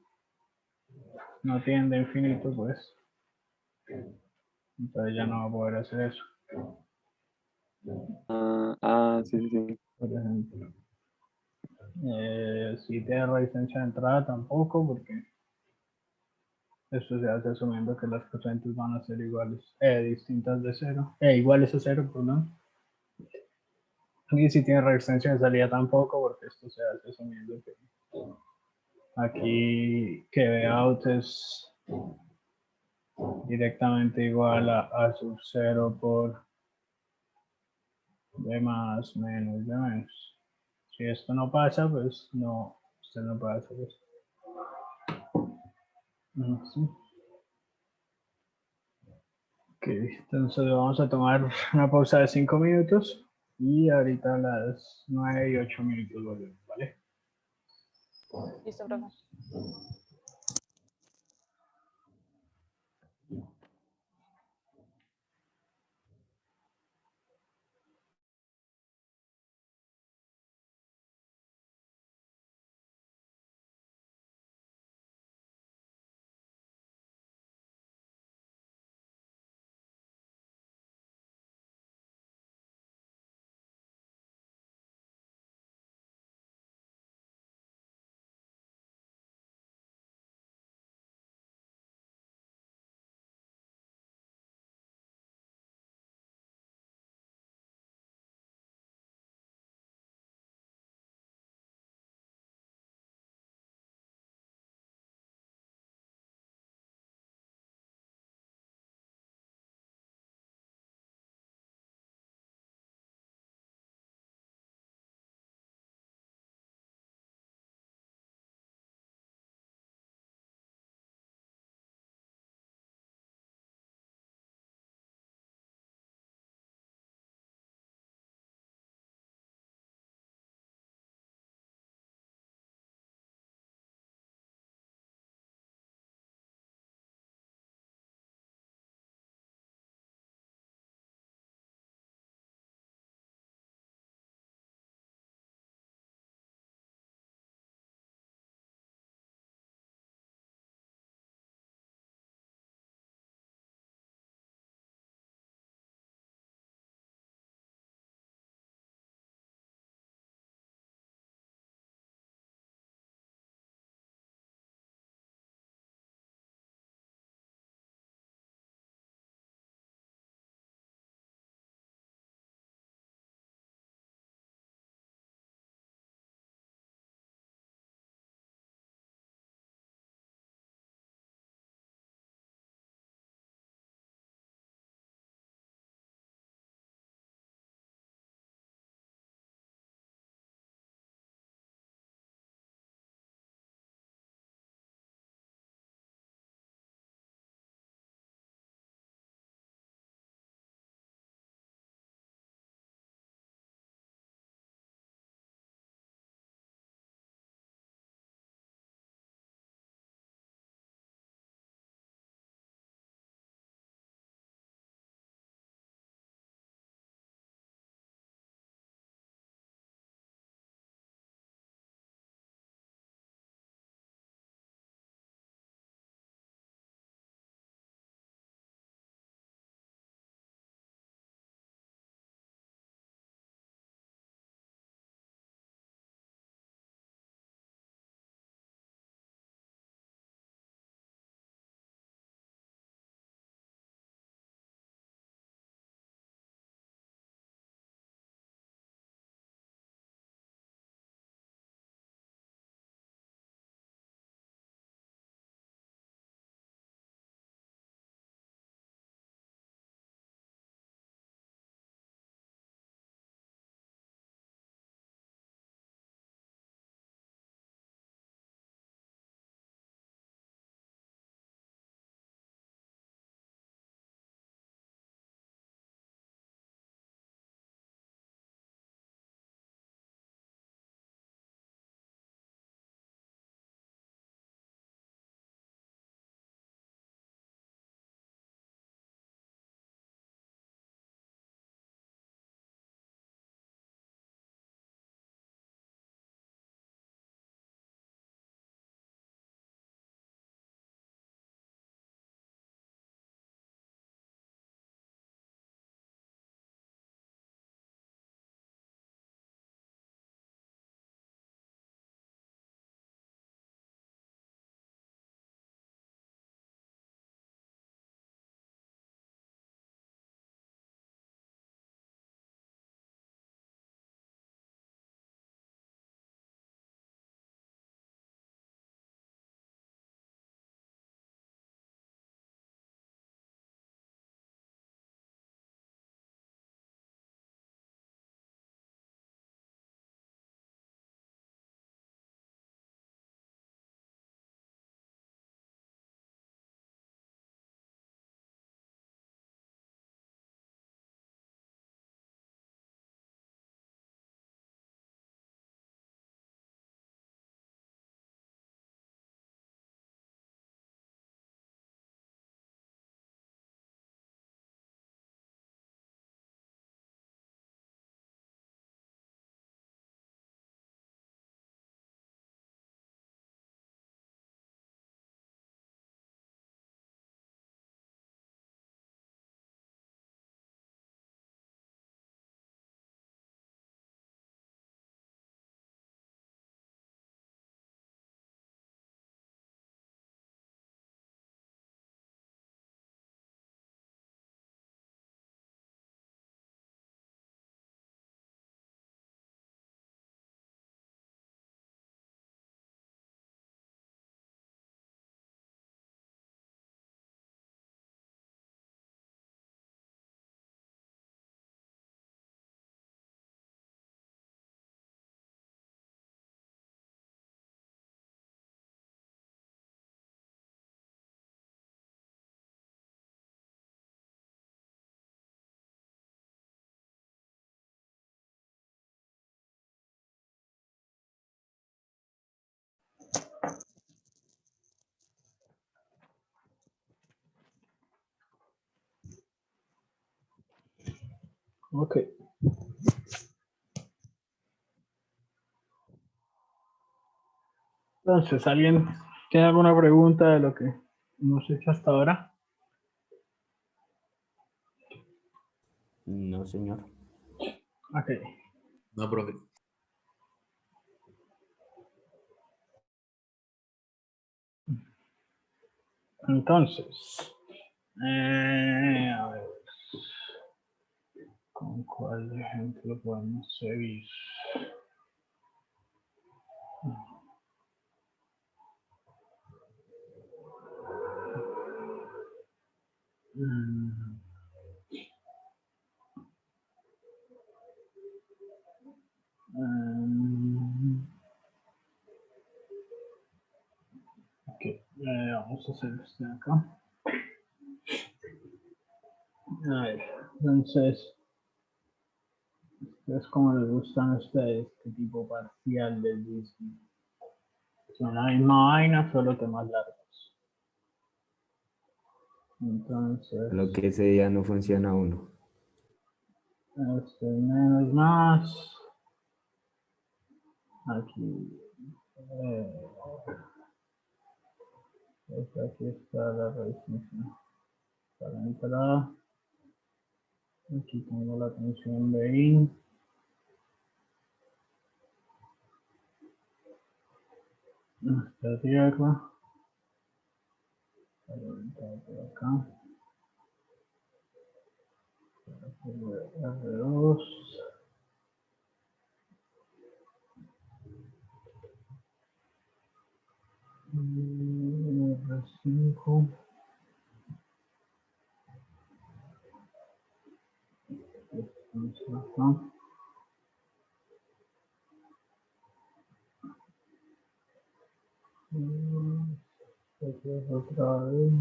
no tiende a infinito, pues, entonces ya no va a poder hacer eso. Sí, sí, sí. Por ejemplo, si tiene resistencia de entrada, tampoco, porque esto se hace asumiendo que las corrientes van a ser iguales, distintas de 0, iguales a 0, perdón. Y si tiene resistencia de salida tampoco, porque esto se hace asumiendo que aquí que out es directamente igual a sub 0 por B más menos B menos. Si esto no pasa, pues no, usted no puede hacer esto. Sí. Ok, entonces vamos a tomar una pausa de 5 minutos y ahorita a las 9 y 8 minutos volvemos, ¿vale? Listo, profe. Ok. Entonces, ¿alguien tiene alguna pregunta de lo que hemos hecho hasta ahora? No, señor. Ok. No, profe. Entonces, a ver, ¿con cuál ejemplo podemos seguir? Mm. Ok, vamos a hacer este de acá. A ver, entonces, es como les gustan a ustedes, este tipo parcial del mismo. Son la misma vaina, solo temas largos. Entonces, Lo que ese día no funciona uno. este menos más. Aquí. Aquí está la raíz misma. Para la entrada. Aquí tengo la tensión de in. Esta tierra. Por acá. R2. R5. Acá. Otra vez.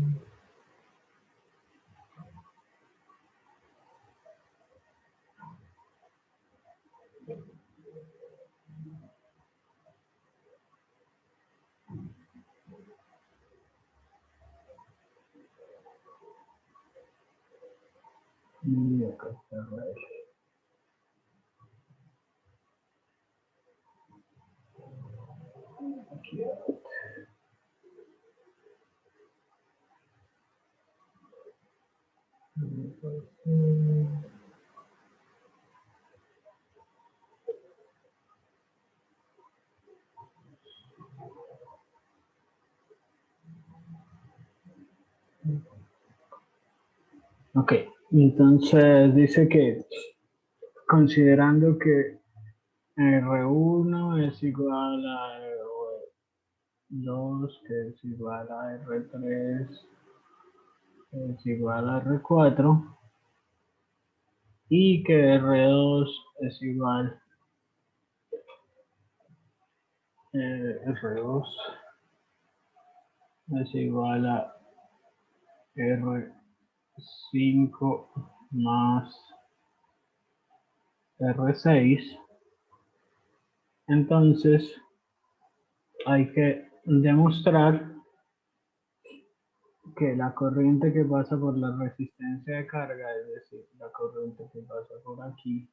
Y acá está R. Aquí. Ok, entonces dice que considerando que R1 es igual a R2, que es igual a R3, que es igual a R4, y que R2 es igual R2 es igual a R5 más R6, entonces hay que demostrar que la corriente que pasa por la resistencia de carga, es decir, la corriente que pasa por aquí,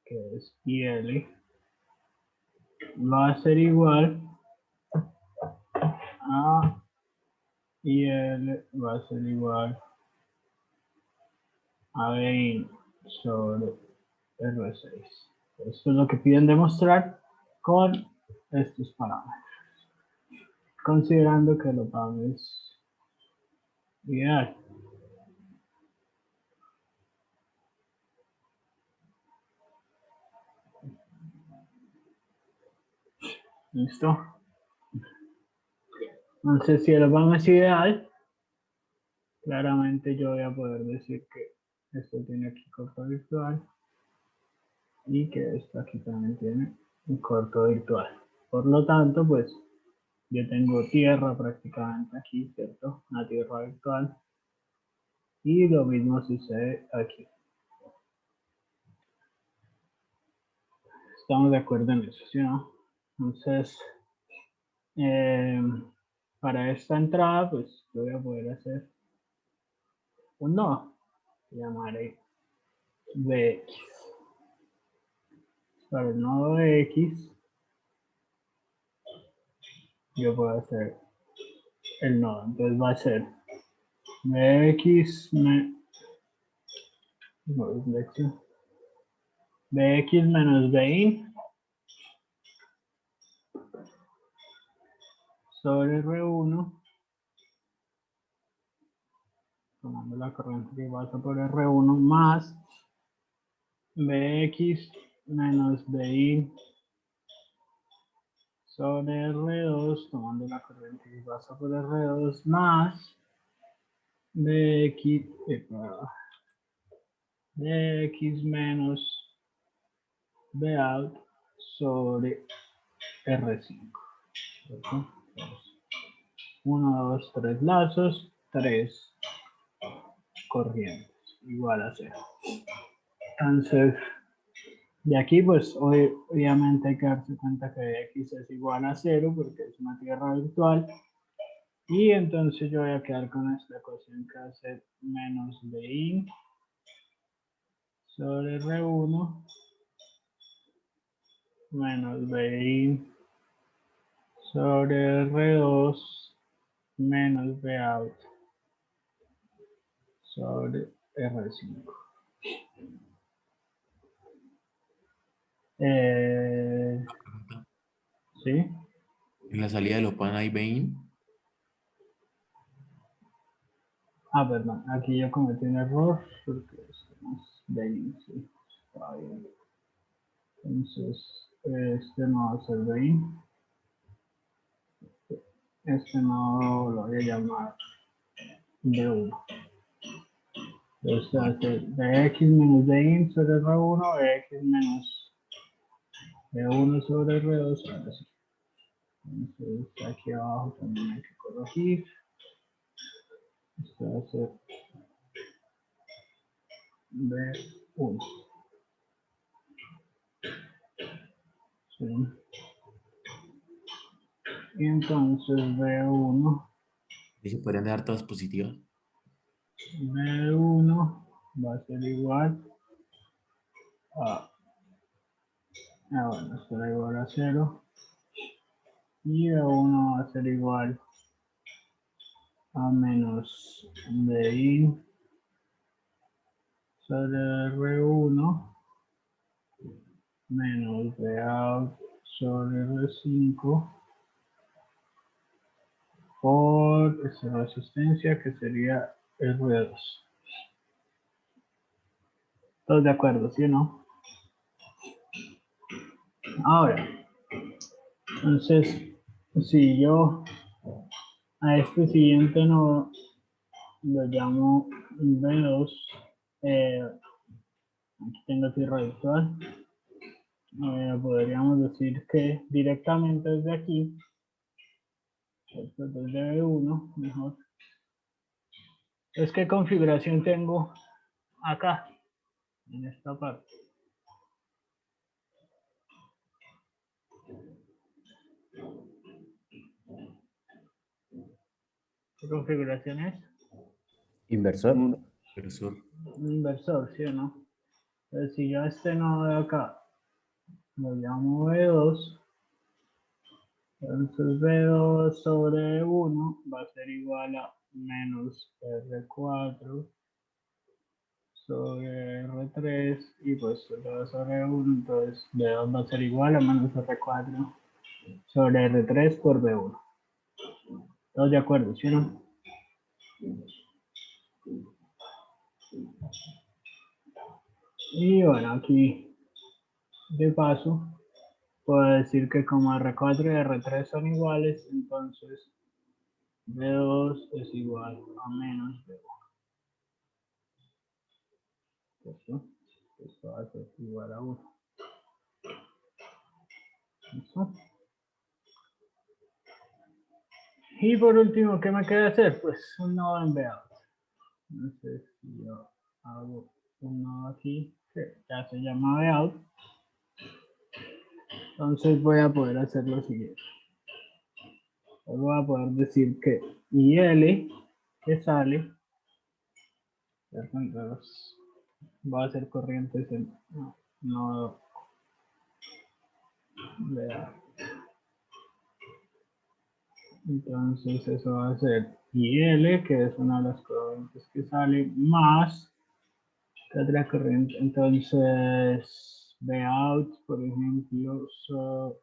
que es IL, va a ser igual a IL, va a ser igual a 20 sobre R6. Esto es lo que piden demostrar con estos parámetros, considerando que lo PAM es ideal. ¿Listo? Entonces, si el PAM es ideal, claramente yo voy a poder decir que esto tiene aquí corto virtual y que esto aquí también tiene un corto virtual. Por lo tanto, pues yo tengo tierra prácticamente aquí, ¿cierto? Una tierra virtual. Y lo mismo sucede aquí. Estamos de acuerdo en eso, ¿sí o no? Entonces, para esta entrada, pues yo voy a poder hacer un nodo. Llamaré Bx. Para el nodo de X, yo puedo hacer el nodo. Entonces va a ser Bx, Bx menos Bin sobre R1, tomando la corriente que pasa por R1, más Bx menos Bin sobre R2, tomando la corriente que pasa por R2, más Bx menos Bout sobre R5. ¿Cierto? 1, 2, 3 lazos, 3 corrientes, igual a 0. Entonces, de aquí, pues, obviamente hay que darse cuenta que X es igual a 0 porque es una tierra virtual. Y entonces yo voy a quedar con esta ecuación que va a ser menos Bin sobre R1 menos Bin sobre R2 menos Bout sobre R5. ¿Sí? En la salida de los pan hay Bain. Ah, perdón, aquí yo cometí un error porque estamos Bin, sí, está bien. Entonces, este no va a ser Bin. Este no lo voy a llamar B1. Entonces hace Bx menos Bin sobre R1, Bx menos B1 sobre R2. Ahora sí. Entonces aquí abajo también hay que corregir. Esto va a ser B1. ¿Sí? Y entonces B1 ¿Y se podrían dejar todas positivas? B1 va a ser igual a, bueno, esto era igual a 0. Y B1 va a ser igual a menos Bin sobre R1 menos Bout sobre R5 por esa resistencia que sería R2. ¿Todos de acuerdo, sí o no? Ahora, entonces, si yo a este siguiente nodo lo llamo B2, aquí tengo tierra virtual, podríamos decir que directamente desde aquí, desde B1, mejor. Es ¿qué configuración tengo acá, en esta parte? ¿Qué configuración es? Inversor. Profesor. Un inversor, ¿sí o no? Entonces, si yo a este nodo de acá lo llamo B2, entonces B2 sobre 1 va a ser igual a menos R4 sobre R3 y pues B2 sobre 1, entonces B2 va a ser igual a menos R4 sobre R3 por B1. ¿Todos de acuerdo, sí o no? Y bueno, aquí de paso puedo decir que como R4 y R3 son iguales, entonces B2 es igual a menos B1. Esto va a ser igual a 1. ¿Listo? Y por último, ¿qué me queda hacer? Pues un nodo en Bout. Entonces, si yo hago un nodo aquí, que ya se llama Bout, entonces voy a poder hacer lo siguiente. Voy a poder decir que IL que sale, entonces, va a ser corrientes en nodo BA. Entonces eso va a ser IL, que es una de las corrientes que sale, más la otra corriente. Entonces Bout, por ejemplo,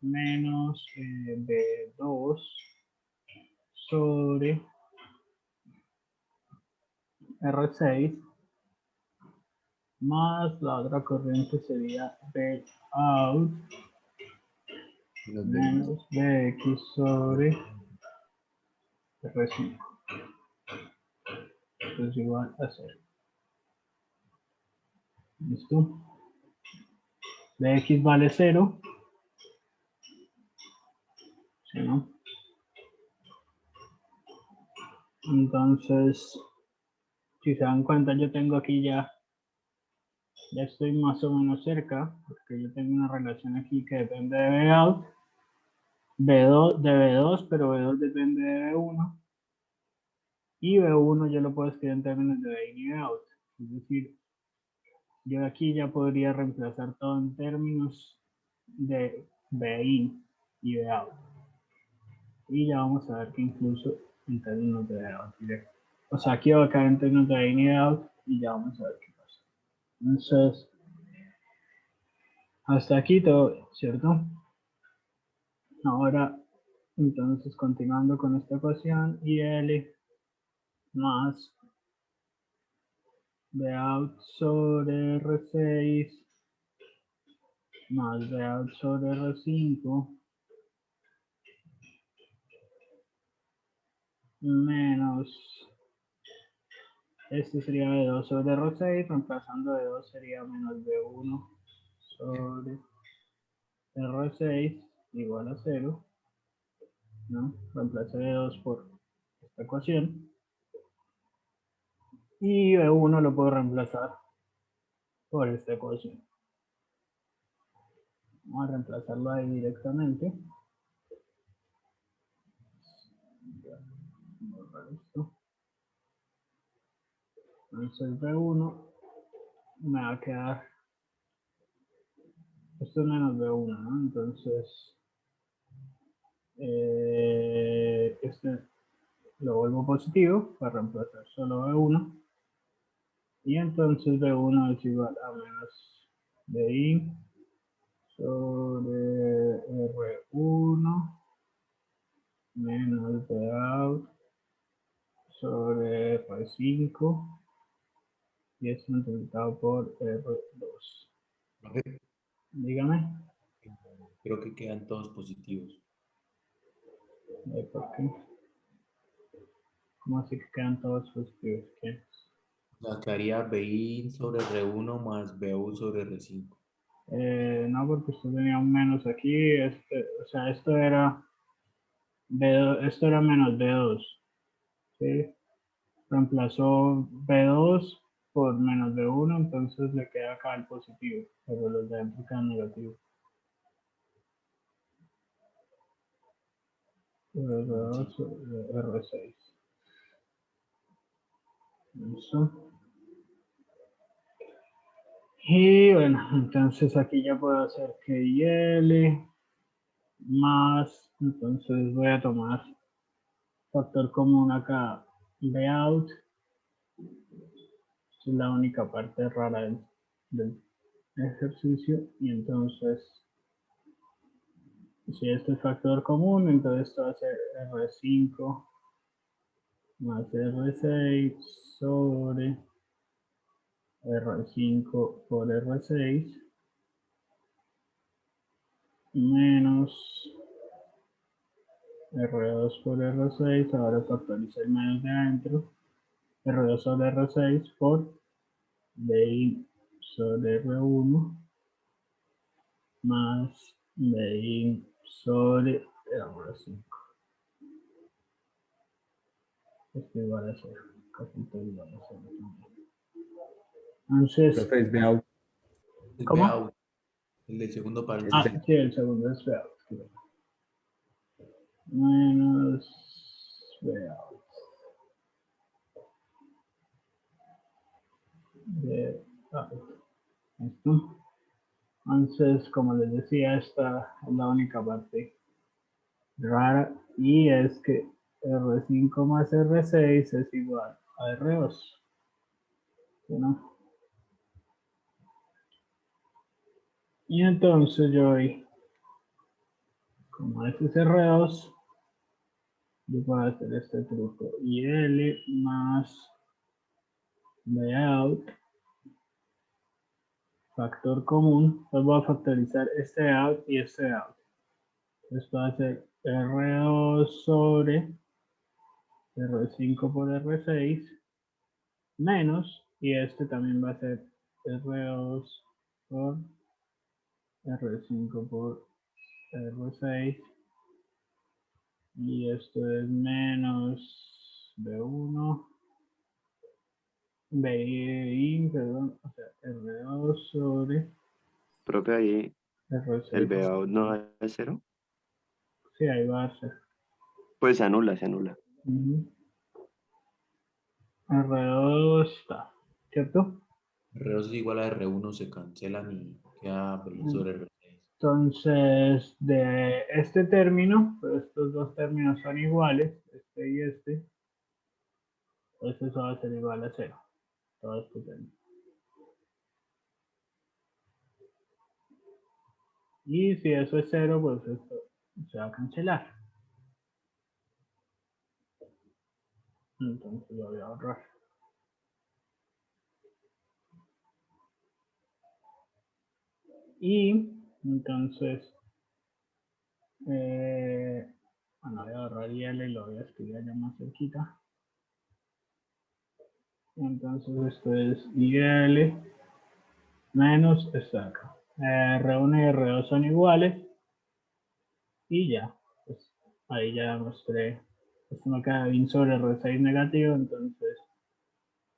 menos B2 sobre R6, más la otra corriente sería Bout menos Bx sobre R5. Es igual a 0. ¿Listo? Bx vale 0. ¿Sí, no? Entonces, si se dan cuenta, yo tengo aquí ya estoy más o menos cerca, porque yo tengo una relación aquí que depende de Bout, B2, de B2, pero B2 depende de B1, y B1 yo lo puedo escribir en términos de B y Bout. Es decir, yo aquí ya podría reemplazar todo en términos de BIN y Bout. Y ya vamos a ver que incluso en términos de Bout directo. O sea, aquí va a caer en términos de BIN y Bout, y ya vamos a ver qué pasa. Entonces, hasta aquí todo, ¿cierto? Ahora, entonces, continuando con esta ecuación, IL más Bout sobre R6 más Bout sobre R5 menos, este sería B2 sobre R6, reemplazando B2 sería menos B1 sobre R6 igual a 0, ¿no? Reemplacé B2 por esta ecuación. Y B1 lo puedo reemplazar por esta ecuación. Vamos a reemplazarlo ahí directamente. Esto. Entonces B1 me va a quedar, esto es menos B1, ¿no? Entonces este lo vuelvo positivo para reemplazar solo B1, y entonces B1 es igual a menos BI sobre R1 menos Bout sobre R5 y es multiplicado por R2. Profe, Dígame. creo que quedan todos positivos. ¿Por qué? ¿Cómo así que quedan todos positivos? ¿Qué? O sea, quedaría BI sobre R1 más BU sobre R5. No, porque usted tenía un menos aquí. O sea, esto era B2, esto era menos B2. ¿Sí? Reemplazó B2 por menos B1, entonces le queda acá el positivo, pero los de dentro quedan negativos. R2 sobre R6. Eso. Y bueno, entonces aquí ya puedo hacer que IL más, entonces voy a tomar factor común acá, Bout, es la única parte rara del ejercicio, y entonces si este es factor común, entonces esto va a ser R5 más R6 sobre R5 por R6 menos R2 por R6, ahora factoriza el menos de adentro, R2 sobre R6 por BI sobre R1 más BI sobre R5. Esto igual a 0, casi todo igual a 0 también. Entonces, Profe, es Bout. El ¿cómo? BAU, el del segundo Es paréntesis. Sí, el segundo es Bout. Menos Bout. De ¿Listo? Entonces, como les decía, esta es la única parte rara y es que R5 más R6 es igual a R2. ¿Sí, no? Y entonces yo voy, como este es R2, yo puedo hacer este truco. Y L más B out, factor común, pues voy a factorizar este out y este out. Esto va a ser R2 sobre R5 por R6 menos, y este también va a ser R2 por R5 por R6, y esto es menos B1, BI, perdón, o sea, R2 sobre Profe, ahí el R6. BA no es 0. Sí, ahí va a ser. Pues se anula, se anula. R2 está, ¿cierto? R2 es igual a R1, se cancelan y queda BI sobre R6. Entonces, de este término, pues estos dos términos son iguales, este y este, pues eso va a ser igual a 0, todo este término. Y si eso es 0, pues esto se va a cancelar. Entonces lo voy a ahorrar. Y entonces, bueno, voy a ahorrar IL y lo voy a escribir allá más cerquita. Entonces esto es IL menos esto de acá. R1 y R2 son iguales. Y ya, pues ahí ya mostré. Esto me queda bien sobre R6 negativo, entonces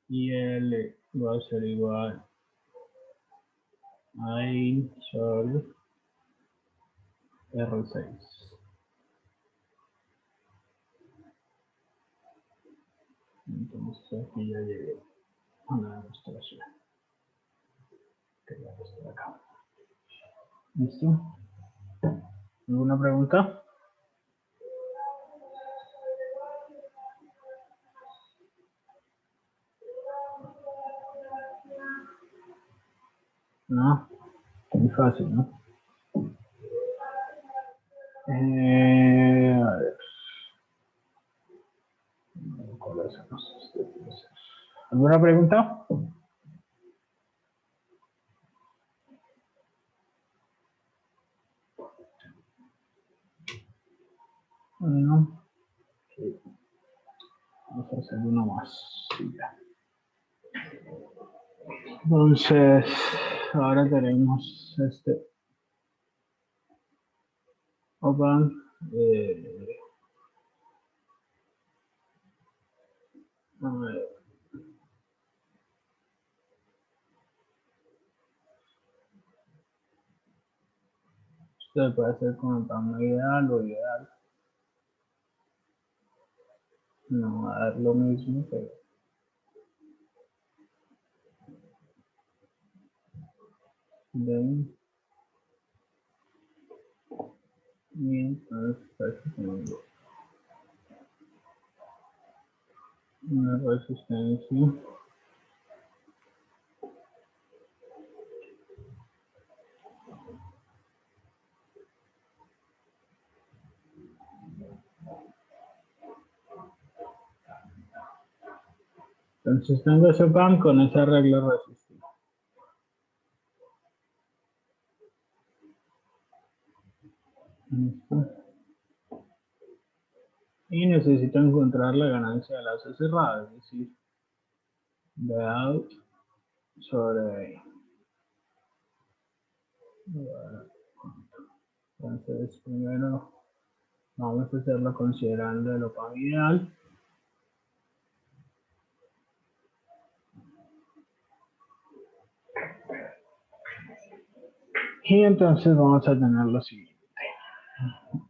IL va a ser igual a I sobre R6. Entonces aquí ya llegué a la demostración. Que ya está acá. ¿Listo? ¿Alguna pregunta? No, muy fácil, ¿no? A ver. ¿Cuál es? ¿Alguna pregunta? No. Sí. Vamos a hacer uno más. Y ya. Entonces, ahora tenemos este open. A ver. Esto puede ser con el tamaño ideal o ideal. No va a dar lo mismo, pero ven. Y entonces tengo una resistencia. Entonces tengo ese pan con esa regla resistiva. ¿Listo? Y necesito encontrar la ganancia de la C cerrada, es decir, B out sobre entonces primero vamos a hacerlo considerando el opan ideal. Y entonces vamos a tener lo siguiente.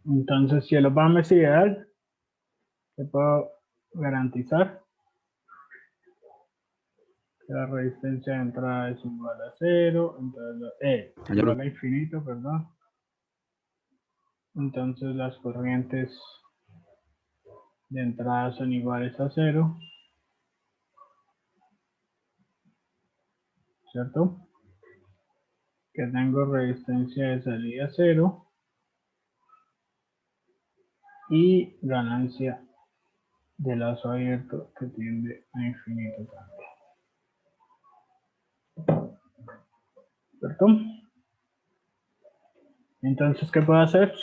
Entonces, si el opan es ideal, te puedo garantizar que La resistencia de entrada es igual a 0, entonces, igual a infinito, perdón. Entonces las corrientes de entrada son iguales a 0, ¿cierto? Que tengo resistencia de salida 0 y ganancia de lazo abierto que tiende a infinito también. ¿Cierto? Entonces, ¿qué puedo hacer?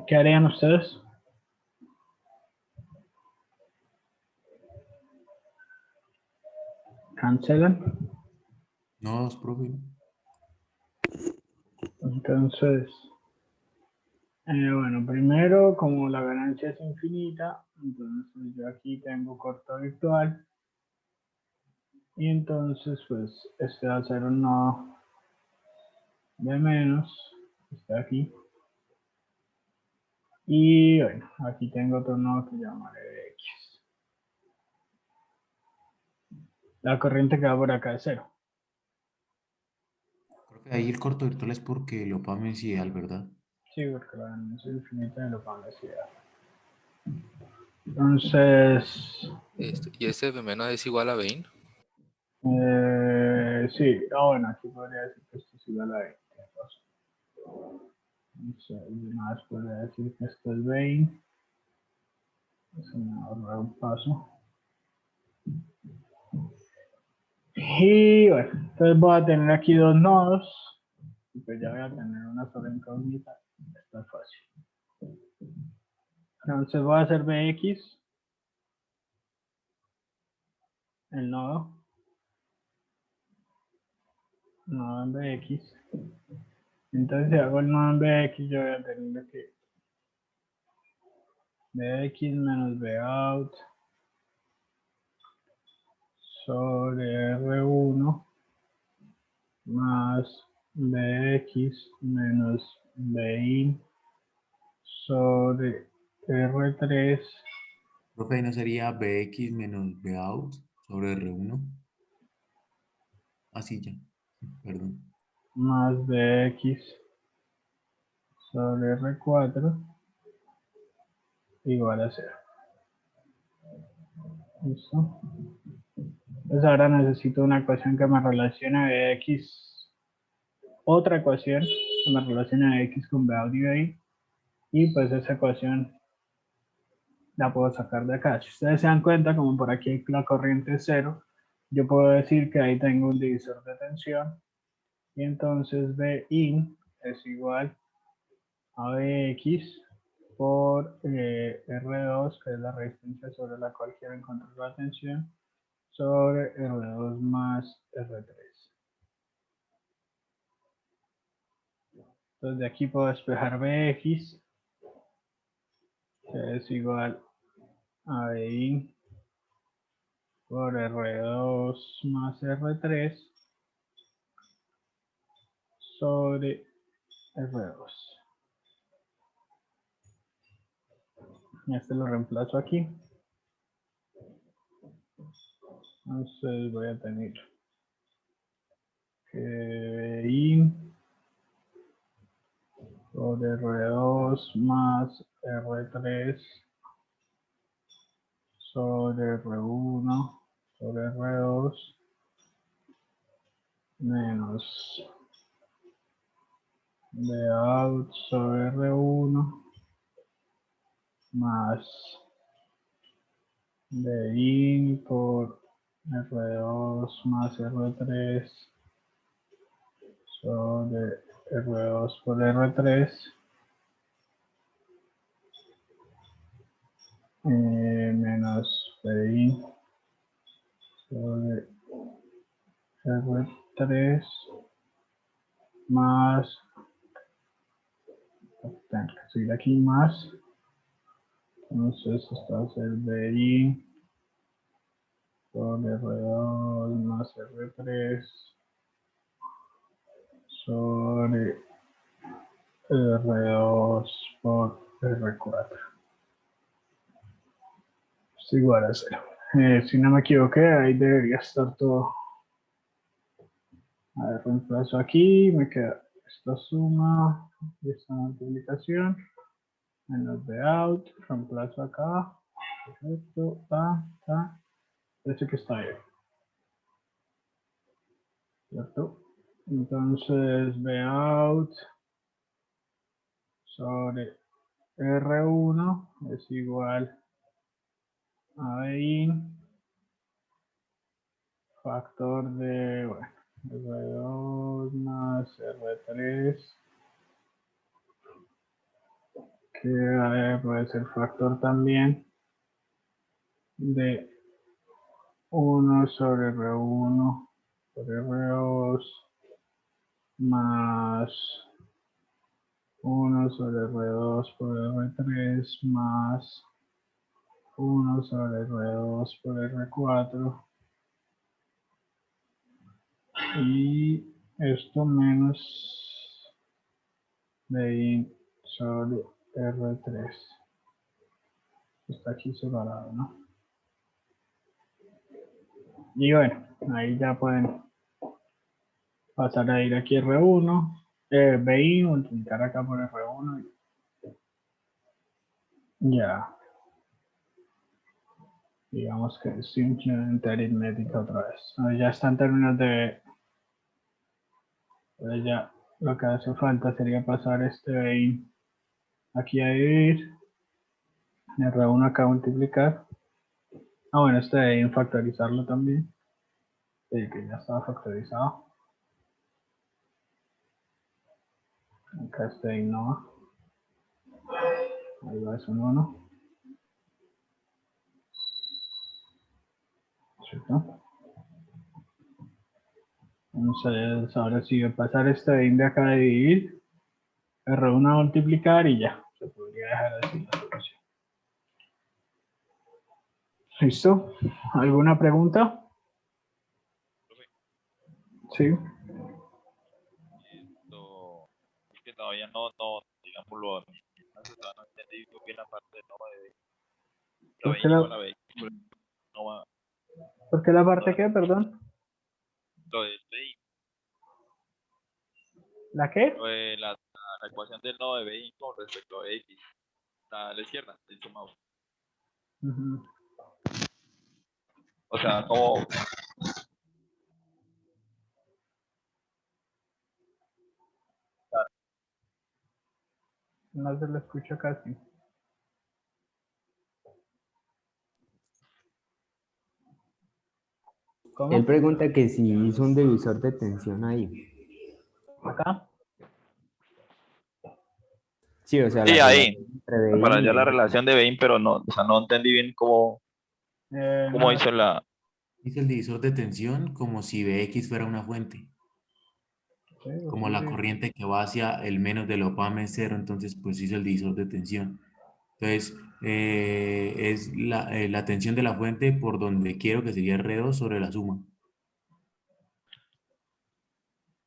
¿Qué harían ustedes? ¿Cancelan? No, profe. Entonces, bueno, primero, como la ganancia es infinita, entonces yo aquí tengo corto virtual. Y entonces, pues, este va a ser un nodo de menos, está aquí. Y bueno, aquí tengo otro nodo que llamaré X. La corriente que va por acá es 0. Profe, ahí el corto virtual es porque el OPAM es ideal, ¿verdad? Sí, porque la ganancia infinita de lo parecida. Entonces, ¿Y este F menos es igual a 20? sí, bueno, aquí podría decir que esto es igual a 20. Y más podría decir que esto es 20. Se me ahorra un paso. Y bueno, entonces voy a tener aquí dos nodos. Y pues ya voy a tener una sola incógnita. Esto es fácil. Entonces voy a hacer Bx, el nodo en Bx. Entonces si hago el nodo en Bx, yo voy a tener que Bx menos Bout sobre R1 más Bx menos Bin sobre R3. Profe, ¿ahí no sería Bx menos Bout sobre R1? Así ya, perdón. Más Bx sobre R4 igual a 0. ¿Listo? Entonces ahora necesito una ecuación que me relacione Bx, otra ecuación que me relacione Bx con Bout y Bin, y pues esa ecuación la puedo sacar de acá. Si ustedes se dan cuenta, como por aquí la corriente es 0, yo puedo decir que ahí tengo un divisor de tensión, y entonces Bin es igual a Bx por R2, que es la resistencia sobre la cual quiero encontrar la tensión, sobre R2 más R3. Entonces de aquí puedo despejar Bx, que es igual a Bin por R2 más R3 sobre R2. Este lo reemplazo aquí. Entonces voy a tener que Bin por R2 más R3 sobre R1 sobre R2 menos Bout sobre R1 más Bin por R2 más R3 sobre R2 por R3 menos Bin sobre R3 más, tengo que seguir aquí más, entonces esto va a ser Bin sobre R2 más R3 sobre R2 por R4. Es igual a 0. Si no me equivoqué, ahí debería estar todo. A ver, reemplazo aquí, me queda esta suma y esta multiplicación, menos de out, reemplazo acá, perfecto, parece que está bien, ¿cierto? Entonces, B out sobre R1 es igual a B in, factor de, bueno, R2 más R3, que puede ser factor también de 1 sobre R1 por R2 más 1 sobre R2 por R3 más 1 sobre R2 por R4 y esto menos B sobre R3. Está aquí separado, ¿no? Y bueno, ahí ya pueden pasar a ir aquí R1, BI, multiplicar acá por R1 y ya. Digamos que es simplemente aritmética otra vez. Ya está en términos de... Pues ya lo que hace falta sería pasar este BI aquí a dividir, R1 acá a multiplicar. Ah, bueno, este BI factorizarlo también. Sí, que ya estaba factorizado. Acá este BI no va. Ahí va, es un 1. ¿Cierto? Entonces, ahora sí, voy a pasar este BI de acá a dividir, R1 a multiplicar y ya. Se podría dejar así la solución. ¿Listo? ¿Alguna pregunta? Sí. Es que todavía no, digámoslo, no entendí bien la parte de no de ¿Por B qué igual a B. No va, ¿Por qué la no parte da qué, perdón? lo de BI, ¿La qué? lo de la ecuación del nodo de BI con respecto a X. A la izquierda, el sumado. Ujú. O sea, como No se lo escucho casi. ¿Cómo? Él pregunta que si hizo un divisor de tensión ahí. ¿Acá? Sí, o sea, sí, la ahí, relación entre para BI allá y la X. relación de BI, pero no, o sea, no entendí bien cómo No, hizo la. Dice el divisor de tensión como si Bx fuera una fuente, sí, como sí, la sí. corriente que va hacia el menos del opame es cero, entonces pues hizo el divisor de tensión. Entonces, es la tensión de la fuente por donde quiero que sería R2 sobre la suma.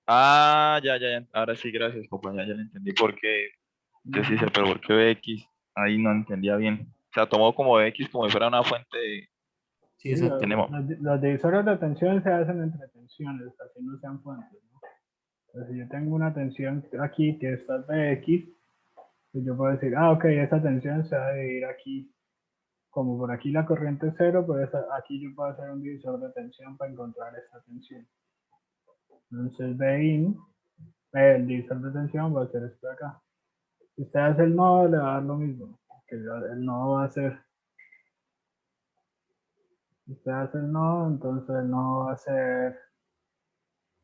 Ah, ya. Ahora sí, gracias, compañero. Ya lo entendí porque yo sí sé, pero ¿por qué BX? Ahí no entendía bien. O sea, tomó como BX como si fuera una fuente de. Sí, Sí, exacto. los divisores de tensión se hacen entre tensiones, así no sean fuentes, ¿no? Entonces, si yo tengo una tensión aquí que está Bx, pues yo puedo decir, ah, ok, esa tensión se va a dividir aquí. Como por aquí la corriente es cero, pues aquí yo puedo hacer un divisor de tensión para encontrar esta tensión. Entonces, Bin, el divisor de tensión va a ser esto de acá. Si usted hace el nodo, le va a dar lo mismo. Que el nodo va a ser. Si usted hace el nodo, entonces el nodo va a ser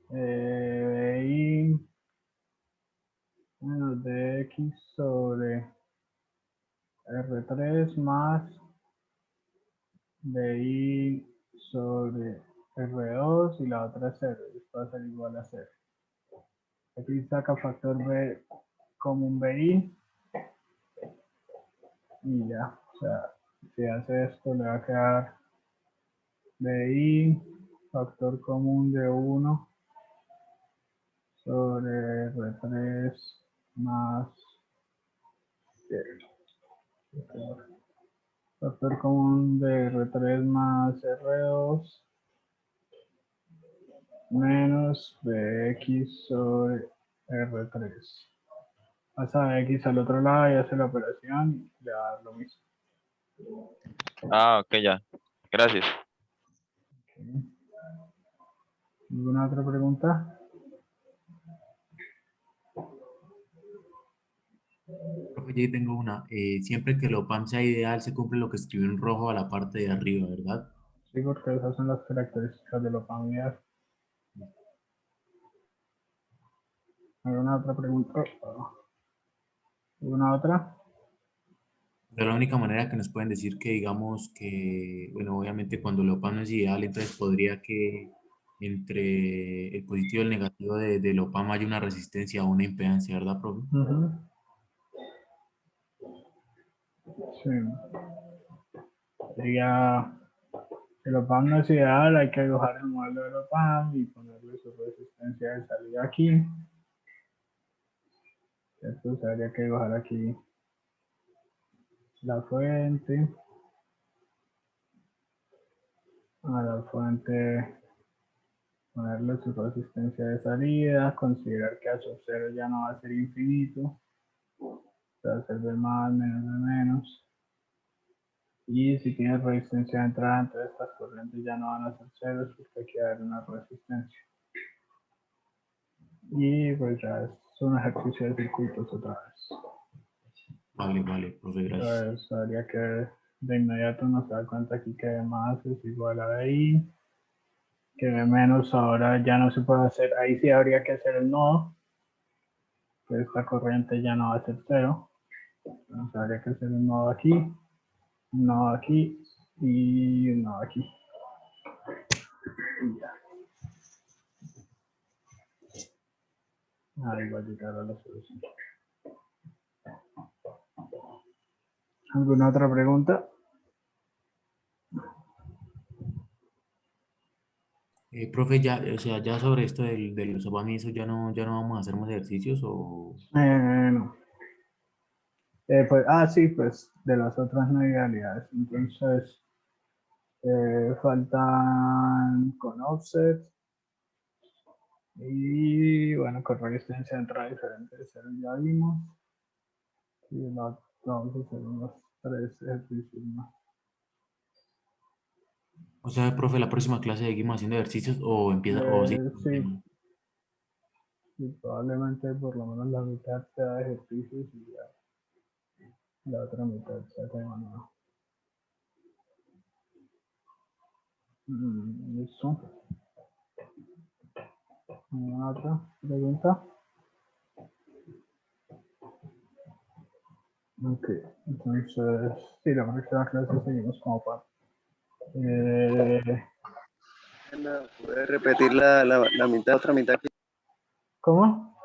Bin menos dx sobre R3 más Bin sobre R2 y la otra es 0. Esto va a ser igual a 0. Aquí saca factor B como un BI y ya. O sea, si hace esto le va a quedar de I, factor común de 1 sobre R3 más factor común de R3 más R2 menos Bx sobre R3. Pasa X al otro lado y hace la operación y le va a dar lo mismo. Ah, ok, ya. Gracias. ¿Alguna otra pregunta? Profe, yo ahí tengo una. Siempre que el OPAM sea ideal, se cumple lo que escribió en rojo a la parte de arriba, ¿verdad? Sí, porque esas son las características de la familiar. ¿Alguna otra pregunta? ¿Alguna otra? De la única manera que nos pueden decir que digamos que, bueno, obviamente cuando el OPAM no es ideal, entonces podría que entre el positivo y el negativo del OPAM haya una resistencia o una impedancia, ¿verdad, profe? Ujú. Sí. Sería, el OPAM no es ideal, hay que dibujar el modelo del OPAM y ponerle su resistencia de salida aquí. Entonces habría que dibujar aquí la fuente. A la fuente ponerle su resistencia de salida, considerar que a su cero ya no va a ser infinito, va a ser de más, menos de menos. Y si tiene resistencia de entrada, entonces estas corrientes ya no van a ser ceros porque hay que dar una resistencia. Y pues ya es un ejercicio de circuitos otra vez. Vale, profe, gracias. Entonces habría que de inmediato nos da cuenta aquí que de más es igual a de I, que de menos ahora ya no se puede hacer, ahí sí habría que hacer el nodo, que esta corriente ya no va a ser cero. Entonces habría que hacer un nodo aquí, un nodo aquí y un nodo aquí. Y ya. Ahí va a llegar a la solución. ¿Alguna otra pregunta? Profe, ya, o sea, ya sobre esto de los OPAM y eso ya no vamos a hacer más ejercicios o... No. Pues, sí, pues de las otras no hay realidades. Entonces, faltan con offset y bueno, con resistencia de entrada diferente de cero ya vimos. Y vamos a hacer unos 3 ejercicios más. O sea, profe, la próxima clase seguimos haciendo ejercicios o empieza, o sí. Sí, probablemente por lo menos la mitad sea ejercicios y ya la otra mitad sea tema nuevo. Listo. ¿Alguna otra pregunta? Ok, entonces, sí, la próxima clase seguimos como para. ¿Puede repetir la mitad, otra mitad? ¿Cómo?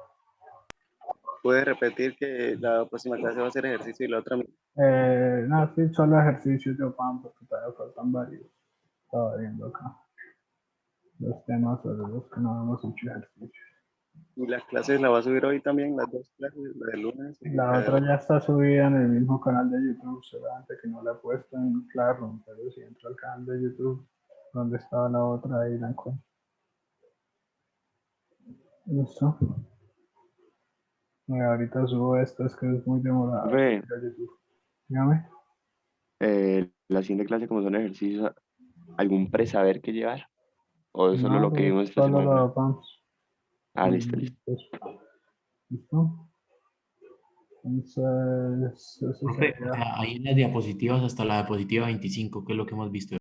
¿Puede repetir que la próxima clase va a ser ejercicio y la otra mitad? No, sí, solo ejercicios de OPAM porque todavía faltan varios. Estaba viendo acá los temas sobre los que no hemos hecho ejercicios. ¿Y las clases la va a subir hoy también, las dos clases, la de lunes? Y La otra ya está subida en el mismo canal de YouTube, solamente que no la he puesto en Classroom, pero si entro al canal de YouTube donde estaba la otra, ahí la encuentro. Listo. Ahorita subo esto, es que es muy demorado. Profe, Dígame. la siguiente clase, como son ejercicios, ¿algún presaber que llevar? ¿O es solo No, lo que vimos esta solo lo semana? vamos. Ah, listo. ¿Listo? Entonces, eso Profe, o sería. sea, ahí en las diapositivas hasta la diapositiva 25, que es lo que hemos visto.